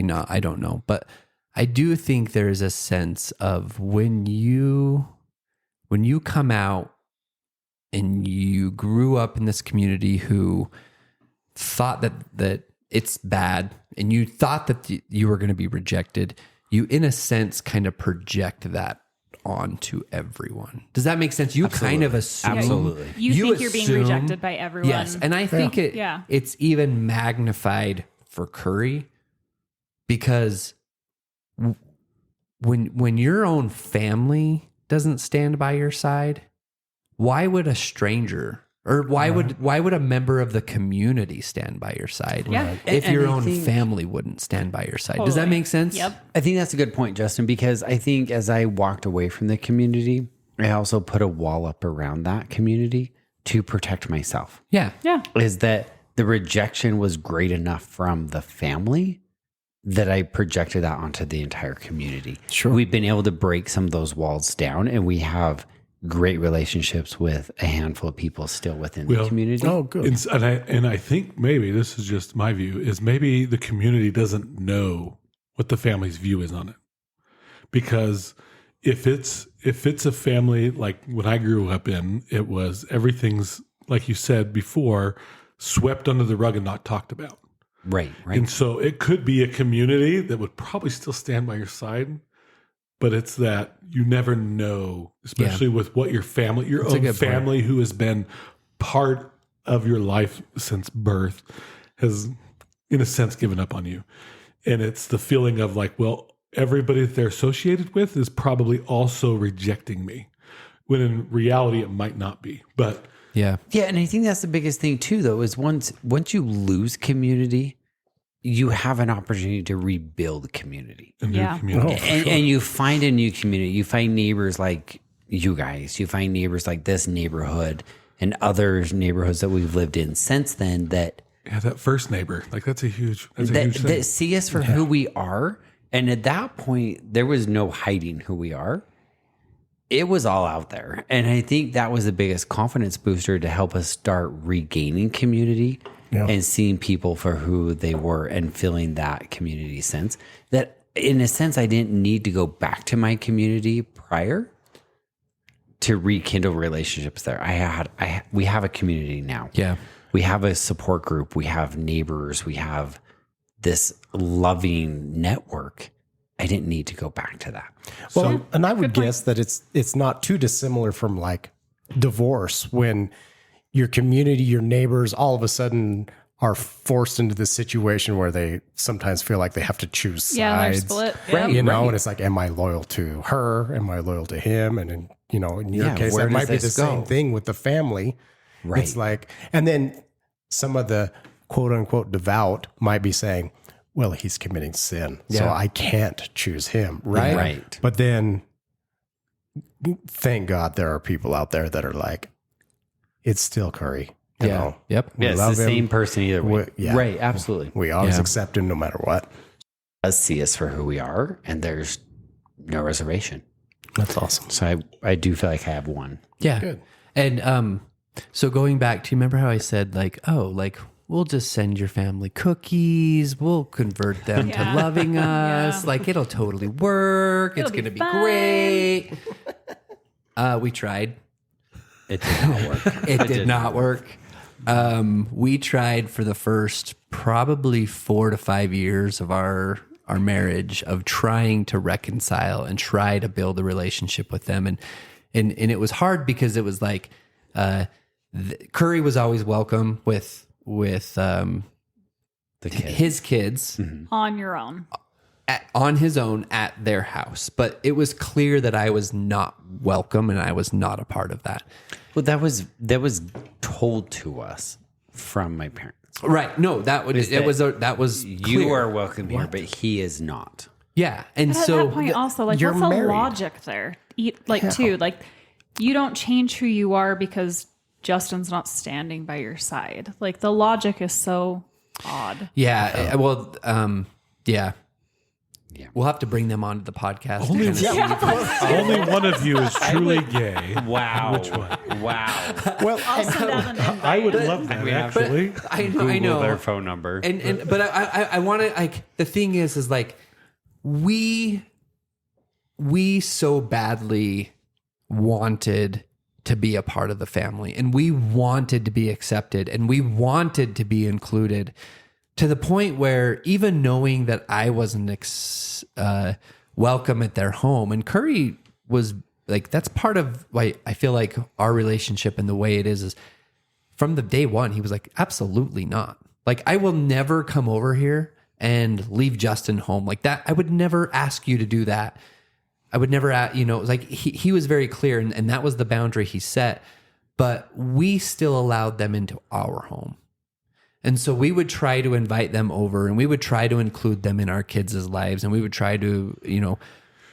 not, I don't know, but I do think there is a sense of when you come out and you grew up in this community who thought that it's bad, and you thought that you were going to be rejected, you in a sense kind of project that onto everyone. Does that make sense? You kind of assume. Absolutely. You think you're being assume- rejected by everyone. Yes, and I think it's even magnified for Curry because when your own family doesn't stand by your side, why would a stranger or why would a member of the community stand by your side? Yeah. If And your I own think- family wouldn't stand by your side. Does that Totally. make sense? Yep. I think that's a good point, Justin, because I think as I walked away from the community, I also put a wall up around that community to protect myself. Yeah. Yeah. Is that the rejection was great enough from the family that I projected that onto the entire community. Sure. We've been able to break some of those walls down, and we have great relationships with a handful of people still within the community. Oh, good. And I think maybe this is just my view is maybe the community doesn't know what the family's view is on it, because if it's a family like when I grew up in, it was everything's like you said before, swept under the rug and not talked about. Right. And so it could be a community that would probably still stand by your side, but it's that you never know, especially with what your That's a own good family who has been part of your life since birth has, in a sense, given up on you. And it's the feeling of like, well, everybody that they're associated with is probably also rejecting me, when in reality it might not be. But Yeah. Yeah, and I think that's the biggest thing too, though, is once you lose community, you have an opportunity to rebuild community. a new Yeah. community. And you find a new community. You find neighbors like you guys. You find neighbors like this neighborhood and other neighborhoods that we've lived in since then that Yeah, that first neighbor, like that's a huge thing. that see us for who we are. And at that point, there was no hiding who we are. It was all out there. And I think that was the biggest confidence booster to help us start regaining community and seeing people for who they were and feeling that community sense. That in a sense, I didn't need to go back to my community prior to rekindle relationships there. We have a community now. Yeah. We have a support group. We have neighbors. We have this loving network. I didn't need to go back to that. Well, and I would guess that it's not too dissimilar from like divorce when your community, your neighbors, all of a sudden are forced into this situation where they sometimes feel like they have to choose sides. Yeah, they're split. Yep. You know, and it's like, am I loyal to her? Am I loyal to him? And in, you know, in your Yeah, case, where that might be does the this go? same thing with the family. Right. It's like, and then some of the quote unquote devout might be saying, well, he's committing sin, so Yeah. I can't choose him. Right. Right. But then thank God there are people out there that are like, it's still Curry. You know, Yep. we Yeah, it's love the him. same person either way. Yeah. Right. Absolutely. We always Yeah. accept him no matter what. Does see us for who we are, and there's no reservation. That's awesome. So I do feel like I have one. Yeah. Good. And so going back to, remember how I said like, oh, like we'll just send your family cookies, we'll convert them to Yeah. loving us, Yeah. like it'll totally work, it's It'll be gonna be fine. great. We tried. It did not work. It did not work. We tried for the first probably 4 to 5 years of our marriage of trying to reconcile and try to build a relationship with them. And it was hard because it was like, Curry was always welcome with The kid. his kids On your own. on his own at their house. But it was clear that I was not welcome and I was not a part of that. Well, that was told to us from my parents. Right. No, that was You clear. are welcome here, but he is not. Yeah. And But at so that point, also, like, you're what's the married. logic there? Too, like, you don't change who you are because Justin's not standing by your side. Like, the logic is so odd. yeah, well, yeah. Yeah. We'll have to bring them onto the podcast. to Only, kind of see. only one of you is truly gay. Wow. Which one? Wow. Well, I'll send out an invite. I would love that, actually. I know. Google their phone number. But I want to, like, the thing is like we so badly wanted to be a part of the family, and we wanted to be accepted, and we wanted to be included, to the point where even knowing that I wasn't welcome at their home, and Curry was like, that's part of why I feel like our relationship and the way it is from the day one, he was like, absolutely not. Like, I will never come over here and leave Justin home like that. I would never ask you to do that. I would never, it was like he was very clear, and that was the boundary he set. But we still allowed them into our home. And so we would try to invite them over, and we would try to include them in our kids' lives, and we would try to,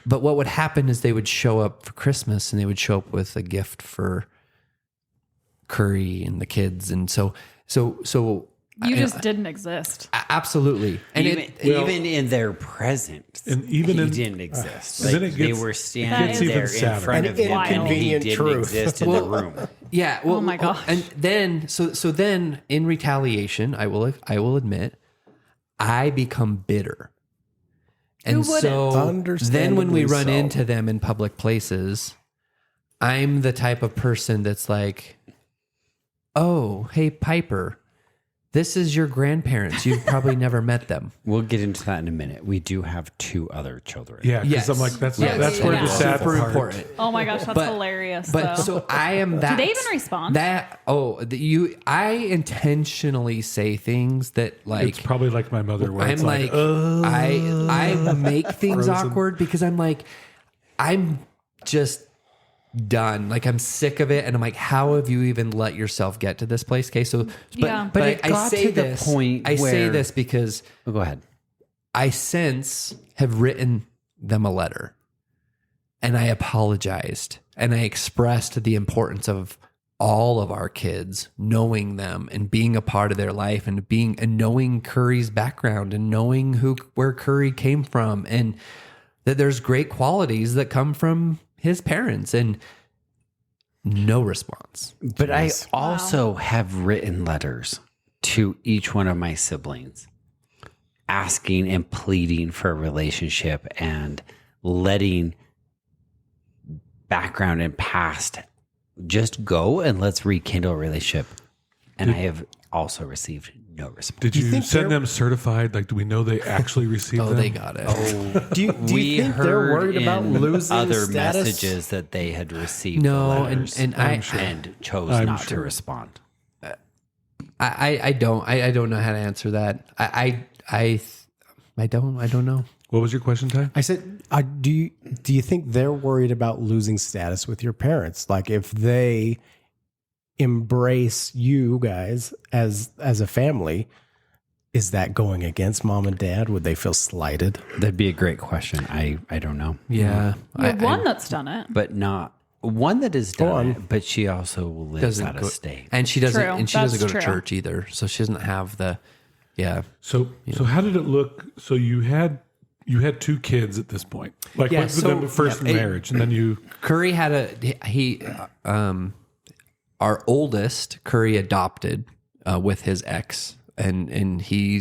but what would happen is they would show up for Christmas, and they would show up with a gift for Curry and the kids. And so You just didn't exist. absolutely. And even in their presence, And even he in- didn't exist. and then Like, it they gets- were That standing is there even in front sadder. of him, and he Inconvenient didn't truth. exist in the room. yeah. Well, Oh my gosh. And then, so then in retaliation, I will admit, I become bitter. And Who wouldn't? so then when we Understandably run so. into them in public places, I'm the type of person that's like, oh, hey, Piper, this is your grandparents. You've probably never met them. We'll get into that in a minute. We do have 2 other children. Yeah, because Yes. I'm like, that's Yes. where Yeah. the sad Super part. important. Oh my gosh, that's But- hilarious. But though. so I am that. Do they even respond? I intentionally say things that like It's probably like my mother, where I'm it's like, I make things awkward because I'm like, I'm just done. Like, I'm sick of it, and I'm like, how have you even let yourself get to this place? Okay, so Yeah. but it I got say to the this. point I say where- this because Oh, go ahead. I since have written them a letter, and I apologized, and I expressed the importance of all of our kids, knowing them and being a part of their life, and knowing Curry's background, and knowing where Curry came from, and that there's great qualities that come from his parents, and no response. But I also have written letters to each one of my siblings asking and pleading for a relationship and letting background and past just go, and let's rekindle a relationship. And I have also received no response. Did you think send they're- them certified? Like, do we know they actually received Oh, them? they got it. do you We think they're heard worried about in losing other status? messages that they had received No, the letters and I and chose I'm not sure. to respond. I don't know how to answer that. I don't know. What was your question, Ty? I said, do you think they're worried about losing status with your parents? Like if they embrace you guys as a family, is that going against mom and dad? Would they feel slighted? That'd be a great question. I don't know. Yeah. You have one that's done it. But not one that has done it, but she also lives out of state. And she doesn't True. and she doesn't go That's to true. church either. So she doesn't have the So how did it look? So you had 2 kids at this point, like Yeah, with so- the first yeah, marriage, and then you. Curry had our oldest Curry adopted with his ex, and he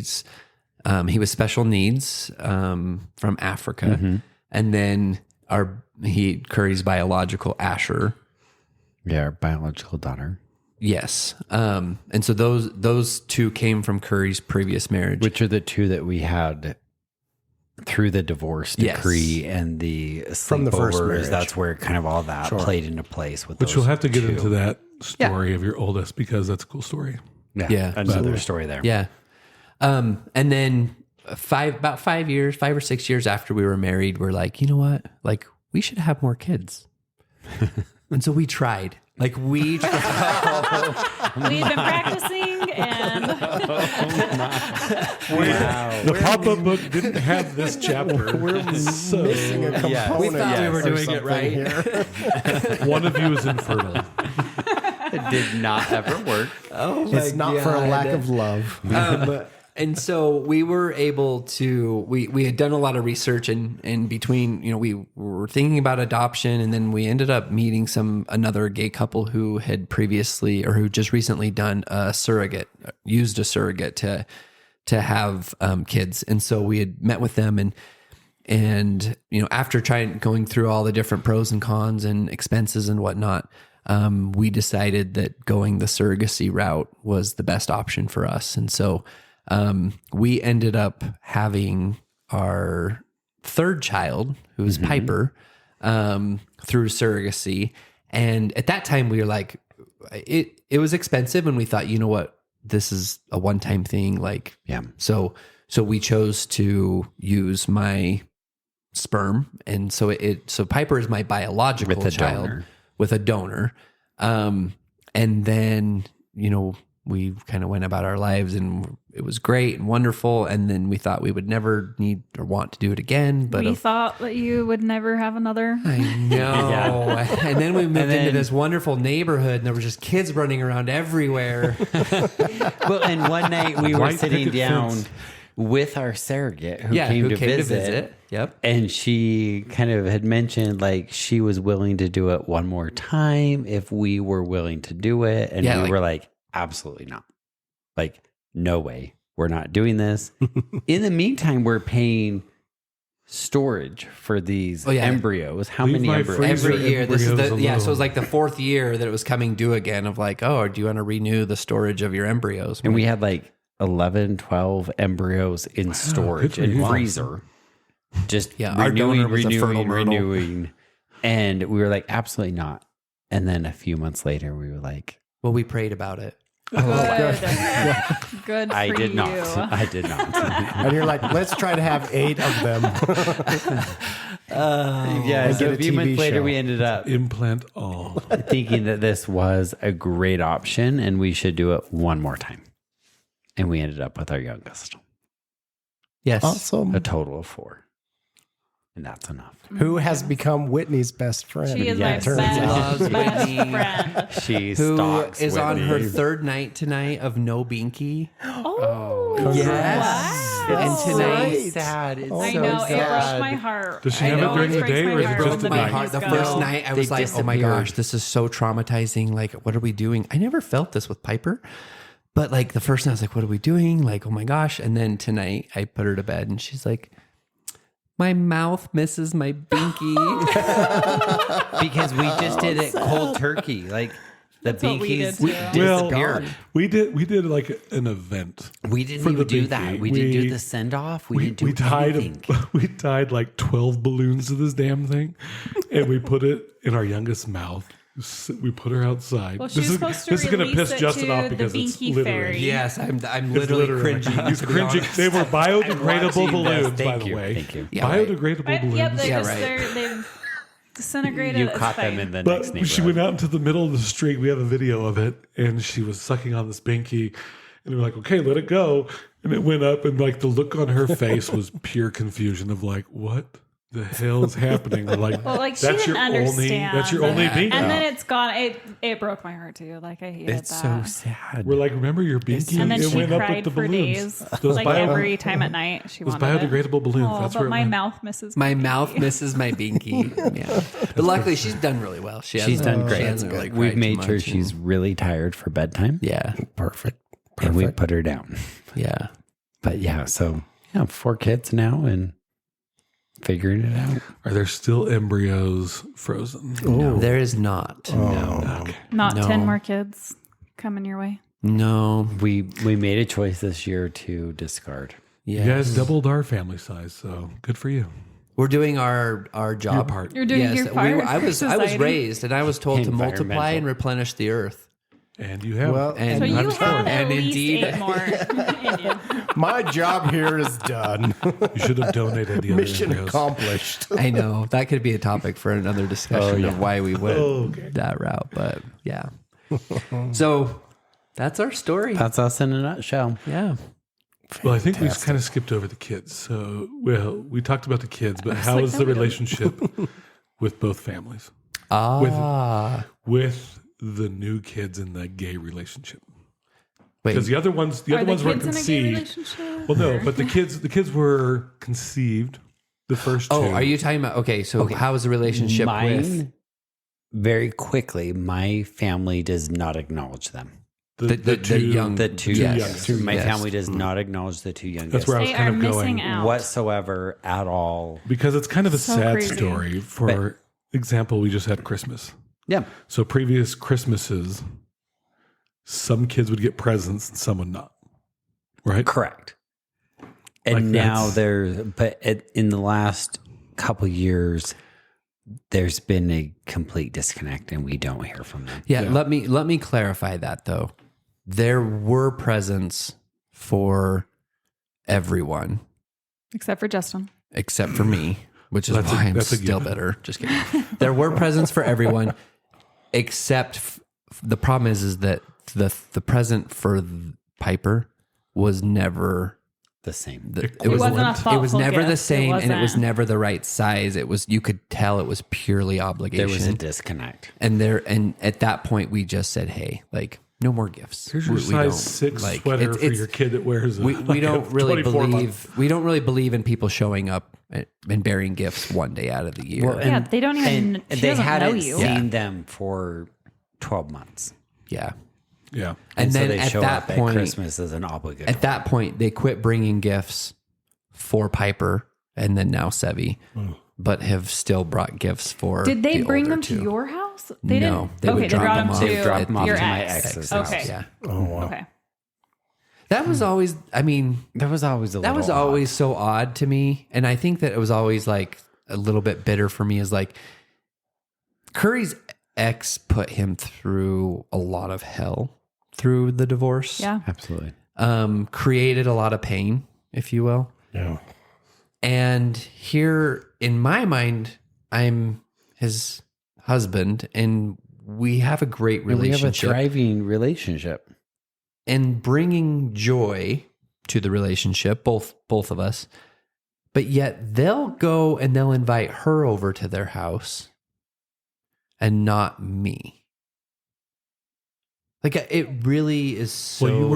was special needs from Africa, and then Curry's biological Asher, Yeah, our biological daughter. yes, and so those 2 came from Curry's previous marriage, Which are the 2 that we had through the divorce Yes. decree and the From the first sleepover. marriage. That's where kind of all that played into place with But those you'll have to get 2. into that story of your oldest because that's a cool story. Yeah. Another story there. Yeah. And then about 5 or 6 years after we were married, we're like, you know what? Like, we should have more kids. And so we tried. Like, we tried. We've been practicing, and The pop-up book didn't have this chapter. We're missing a component. We thought we were or doing it something right. here. One of you is infertile. It did not ever work. Oh, It's not for a lack of love. And so we were able to, we had done a lot of research and between, we were thinking about adoption, and then we ended up meeting another gay couple who had previously, or who just recently done used a surrogate to have kids. And so we had met with them and after going through all the different pros and cons and expenses and whatnot, we decided that going the surrogacy route was the best option for us. And so we ended up having our 3rd child, who was Piper, through surrogacy. And at that time we were like, it was expensive, and we thought, you know what, this is a one-time thing. Like, Yeah. So we chose to use my sperm. And so so Piper is my biological With a child donor. with a donor. And then, we kind of went about our lives, and it was great and wonderful. And then we thought we would never need or want to do it again. But we thought that you would never have another. I know. And then we moved into this wonderful neighborhood, and there were just kids running around everywhere. Well, and one night we were White sitting picket down fence. with our surrogate who came to visit. Yep. And she kind of had mentioned like she was willing to do it one more time if we were willing to do it. And we were like, absolutely not. Like, no way. We're not doing this. In the meantime, we're paying storage for these embryos. How Leave many my embryos? freezer Every year, this is embryos so it was alone. like the 4th year that it was coming due again. Of like, oh, do you want to renew the storage of your embryos? And we had like 11, 12 embryos in storage good for and you. freezer. Just our donor was a fertile myrtle. renewing. And we were like, absolutely not. And then a few months later, we were like, well, we prayed about it. Good. Good for I did you. not. I did not. And you're like, let's try to have 8 of them. Yeah. So get a a few TV months later, show. we ended up Implant all. thinking that this was a great option and we should do it one more time. And we ended up with our youngest, Yes. Awesome. a total of 4. And that's enough. Who has become Whitney's best friend? She is Yeah, my it turns best, out. best Whitney. friend. She Who stalks is on her Whitney. 3rd night tonight of no binky? Oh, Yes. Wow. And tonight, Right. sad. It's I so know it sad. broke my heart. Does she I have know. it during the breaks day, my or is it heart just when the the my night? heart. The babies first go. night, I They was like, "Oh my disappeared. gosh, this is so traumatizing! Like, what are we doing?" I never felt this with Piper, but like the first night, I was like, "What are we doing?" Like, oh my gosh! And then tonight, I put her to bed, and she's like, "My mouth misses my binky." Because we just did it cold turkey. Like the what we binkies did too. Well, disappeared. we did like an event. We didn't for even the do binky. that. We didn't do the send off. We didn't do anything. We tied like 12 balloons to this damn thing, and we put it in our youngest mouth. We put her outside. Well, she's supposed to gonna release piss it Justin to off the because it's Binky literally. Fairy. Yes, I'm It's literally cringing. He's to be cringing. honest. They were biodegradable watching this. balloons, by Thank the you. way. Thank you. Yeah, right. Biodegradable balloons. Yep, they Yeah, just, right. they've disintegrated. You It's caught them fine. in the next But neighborhood. she went out into the middle of the street. We have a video of it, and she was sucking on this binky, and we're like, "Okay, let it go." And it went up, and like the look on her face was pure confusion of like, "What the hell is happening?" We're like, Well, like she "That's didn't your only. understand. That's your only binky." And then it's gone. It broke my heart too. Like I hated It's so that. sad. We're like, "Remember your binky?" And then it she went up with cried the for balloons. days, Those like every time at night. She those wanted it. biodegradable balloons. Oh, That's but where it my went. mouth misses My binky. mouth misses my binky. Yeah, but luckily she's done really well. She's hasn't- done She great. hasn't really We've cried made too sure much, she's really tired for bedtime. yeah, Perfect. And we put her down. yeah. But yeah, so 4 kids now and figuring it out. Are there still embryos frozen? No, there is not. Not No. 10 more kids coming your way. No. We made a choice this year to discard. You Yes. guys doubled our family size, so good for you. We're doing our job. Your part. You're doing your part. I was Society. raised and I was told to multiply Environmental. and replenish the earth. And you have. Well, And So you I'm have sorry. at And least indeed- 8 more in you. my job here is done. You should have donated the other Mission embryos. accomplished. I know that could be a topic for another discussion of why we went Okay. that route, but yeah. So that's our story. That's us in a nutshell. Yeah. Well, I think we just kind of skipped over the kids. So, well, we talked about the kids, but how is the relationship with both families? With the new kids in the gay relationship? Wait. Because the other ones Are the weren't kids in a gay conceived. relationship? Well, no, but the kids were conceived. The first two. Oh, are you talking about? Okay, so how is the relationship with? Mine, very quickly, my family does not acknowledge them. The young, The two yes. youngest. My Yes. family does not acknowledge the two youngest That's where I was They kind are of missing going. out. whatsoever at all. Because it's kind of a So sad crazy. story. For example, we just had Christmas. Yeah. So previous Christmases, some kids would get presents and some would not. Right? Correct. And Like now that's- in the last couple years, there's been a complete disconnect and we don't hear from them. Yeah, let me clarify that though. There were presents for everyone Except for Justin. except for me, which is That's a- why I'm that's a still given. better. Just kidding. There were presents for everyone, except the problem is that the present for Piper was never The same. it was wasn't a it was thoughtful never the gift. same, It and it was wasn't. never the right size. It was, you could tell it was purely obligation. There was a disconnect. and at that point we just said, hey, like, no more gifts. Here's your We size don't- 6 like, sweater it's- for your kid that wears we like don't a really 24 believe we don't really believe in people showing up and bearing gifts one day out of the year. Well, Yeah, they don't even. And She they doesn't know hadn't you. seen them for 12 months. yeah. Yeah. And so then they at show that up at point, Christmas as an obligation. at that point, they quit bringing gifts for Piper and then now Sevi, but have still brought gifts for. Did they the bring older them to two. your house? They No, didn't. they would Okay, they drop brought them them off. to They would drop them off your to my ex. ex's Okay. house. Yeah, Oh, wow. Okay. that was always. I mean, That was always a that little was odd. always so odd to me, and I think that it was always like a little bit bitter for me. Is like Curry's ex put him through a lot of hell through the divorce. Yeah. Absolutely. Created a lot of pain, if you will. Yeah. And here in my mind, I'm his husband, and we have a great And we have a relationship. thriving relationship. And bringing joy to the relationship, both of us. But yet they'll go and they'll invite her over to their house and not me. Like, it really is so Well, you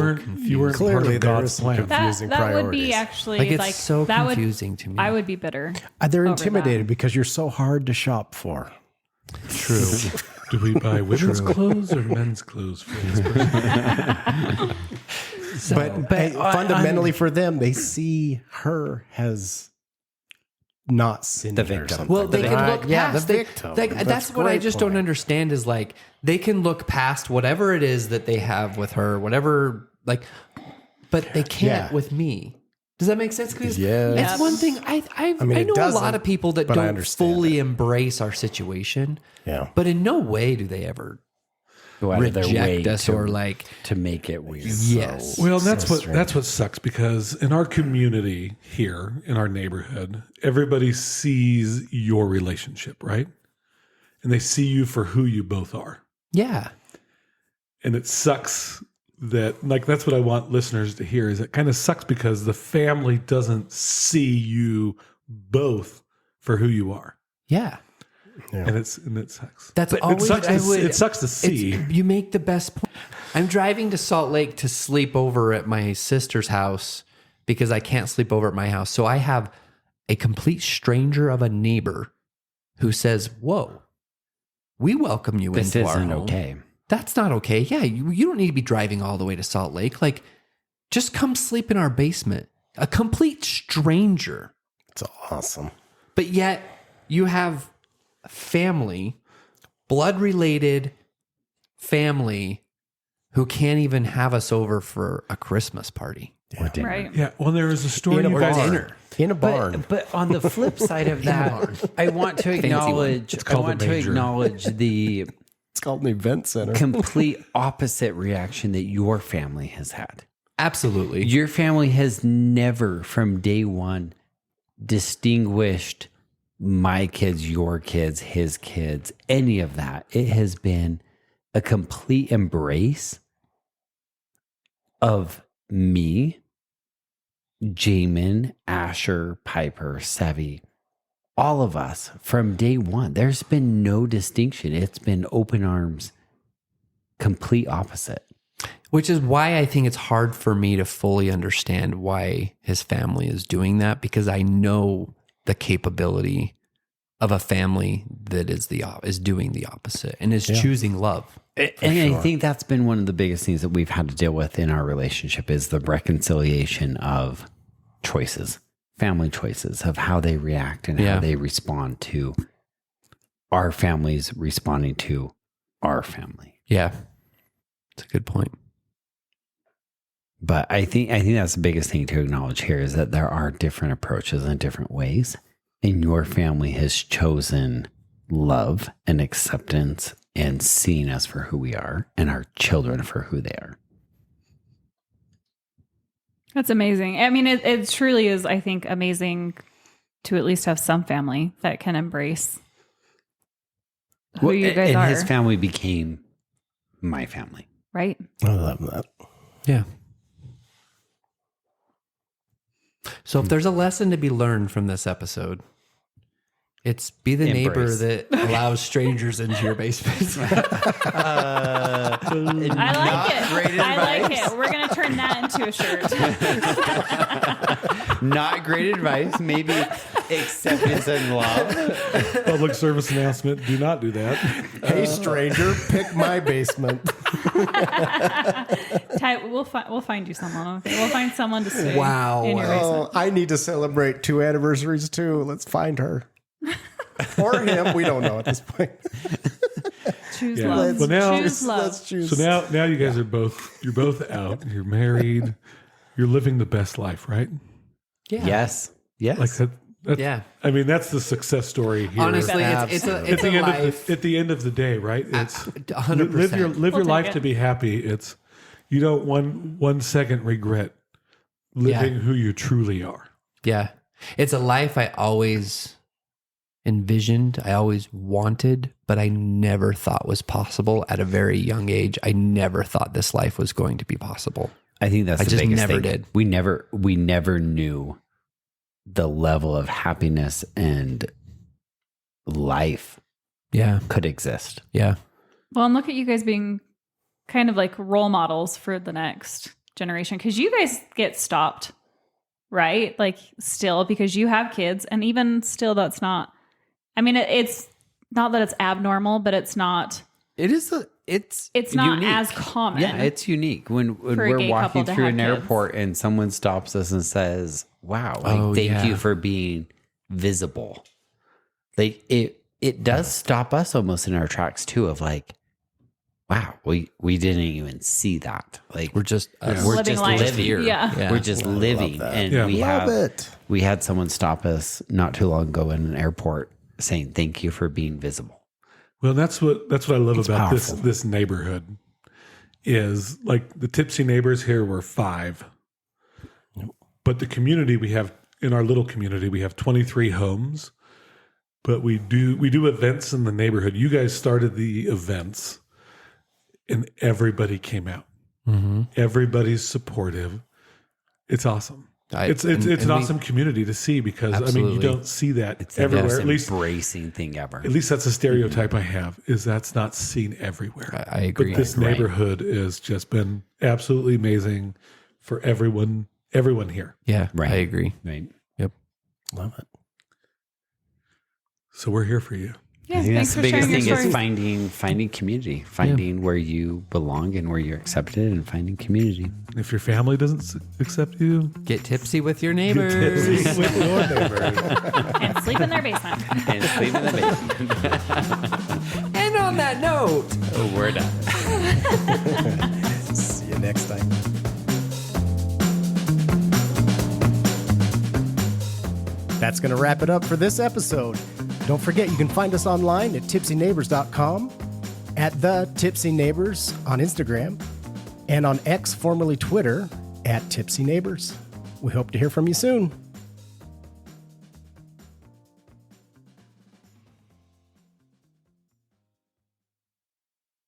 weren't part Clearly, of there God's is some plan. confusing That would be priorities. actually Like, it's like so that confusing to me. I would be bitter. They're over intimidated that. because you're so hard to shop for. True. Do we buy women's clothes or men's clothes for this person? But hey, fundamentally for them, they see her as not sinning The or victim. something. Well, they can look Yeah, past the they- victim. like, that's what I great just point. don't understand is like they can look past whatever it is that they have with her, whatever, like, but they can't Yeah. with me. Does that make sense? Because Yes. it's one thing. I mean, it know a doesn't, lot of people that but I don't understand fully embrace our situation. Yeah. But in no way do they ever Go out of their way reject us or like, to make it weird. yes. Well, that's what sucks, because in our community here, in our neighborhood, everybody sees your relationship, right? And they see you for who you both are. Yeah. And it sucks that, like, that's what I want listeners to hear, is it kind of sucks because the family doesn't see you both for who you are. Yeah. And it sucks. That's But always it sucks to see. You make the best point. I'm driving to Salt Lake to sleep over at my sister's house because I can't sleep over at my house. So I have a complete stranger of a neighbor who says, "Whoa, we welcome you This into our isn't home." okay. That's not okay. Yeah, you don't need to be driving all the way to Salt Lake. Like, just come sleep in our basement. A complete stranger. It's awesome. But yet you have family, blood-related family, who can't even have us over for a Christmas party. Or dinner. Right. Yeah. Well, there was a story In a you guys- barn. dinner. In a barn. But on the flip side of that, I want to acknowledge. It's called a manger. The It's called an event center. complete opposite reaction that your family has had. Absolutely. Your family has never, from day one, distinguished my kids, your kids, his kids, any of that. It has been a complete embrace of me, Jamin, Asher, Piper, Sevi, all of us from day one. There's been no distinction. It's been open arms, complete opposite. Which is why I think it's hard for me to fully understand why his family is doing that, because I know the capability of a family that is doing the opposite and is choosing love. And I think that's been one of the biggest things that we've had to deal with in our relationship is the reconciliation of choices, family choices, of how they react and how they respond to our families responding to our family. Yeah. It's a good point. But I think that's the biggest thing to acknowledge here is that there are different approaches and different ways. And your family has chosen love and acceptance and seeing us for who we are and our children for who they are. That's amazing. I mean, it truly is, I think, amazing to at least have some family that can embrace who you guys and are. his family became my family. Right? I love that. Yeah. So if there's a lesson to be learned from this episode, it's be the neighbor Embrace. that allows strangers into your basement. I like it. I like it. We're going to turn that into a shirt. Not great advice. Maybe acceptance and love. Public service announcement: do not do that. Hey, stranger, pick my basement. Ty, we'll find you someone. Okay? We'll find someone to stay Wow. in your basement. Oh, I need to celebrate 2 anniversaries too. Let's find her. Or him. We don't know at this point. Choose Yeah. love. Well, now- Choose love. Let's choose. So now you guys are both out. You're married. You're living the best life, right? Yeah. Yes. Yes. Like that. That's, Yeah. I mean, that's the success story here. Honestly, it's at a the life. at the end of the day, right? It's 100%. live your We'll take life it. to be happy. It's you don't one second regret living who you truly are. Yeah. It's a life I always envisioned, I always wanted, but I never thought was possible at a very young age. I never thought this life was going to be possible. I think that's I the just biggest never thing. did. We never knew the level of happiness and life Yeah. could exist. Yeah. Well, and look at you guys being kind of like role models for the next generation, because you guys get stopped, right? Like still, because you have kids, and even still, that's not. I mean, it's not that it's abnormal, but it's not. It is. It's not unique. as common. Yeah, it's unique when For a we're gay walking couple to through have an kids. airport and someone stops us and says, "Wow, like, Oh, thank yeah. you for being visible." Like it does stop us almost in our tracks too. Of like, wow, we didn't even see that. Like We're just we're Living just life. living. Yeah. We're just living, that. and Yeah. we Love have it. we had someone stop us not too long ago in an airport saying thank you for being visible. Well, that's what I love about powerful. this neighborhood is like the Tipsy neighbors here were 5. But the community we have in our little community, we have 23 homes. But we do events in the neighborhood. You guys started the events and everybody came out. Everybody's supportive. It's awesome. It's an awesome community to see because I mean you Absolutely. don't see that It's the everywhere. most At least embracing thing ever. At least that's a stereotype I have, is that's not seen everywhere. I agree. But this Right. neighborhood has just been absolutely amazing for everyone here. Yeah, Right. I agree. Right. Love it. So we're here for you. Yeah, I think thanks that's the for biggest sharing thing your is stories. finding community, finding where you belong and where you're accepted, and finding community. If your family doesn't accept you, Get tipsy with your neighbors. with your neighbors. And sleep in their basement. And sleep in the basement. And on that note, Oh, we're done. See you next time. That's going to wrap it up for this episode. Don't forget, you can find us online at tipsyneighbors.com, at the Tipsy Neighbors on Instagram, and on X, formerly Twitter, at Tipsy Neighbors. We hope to hear from you soon.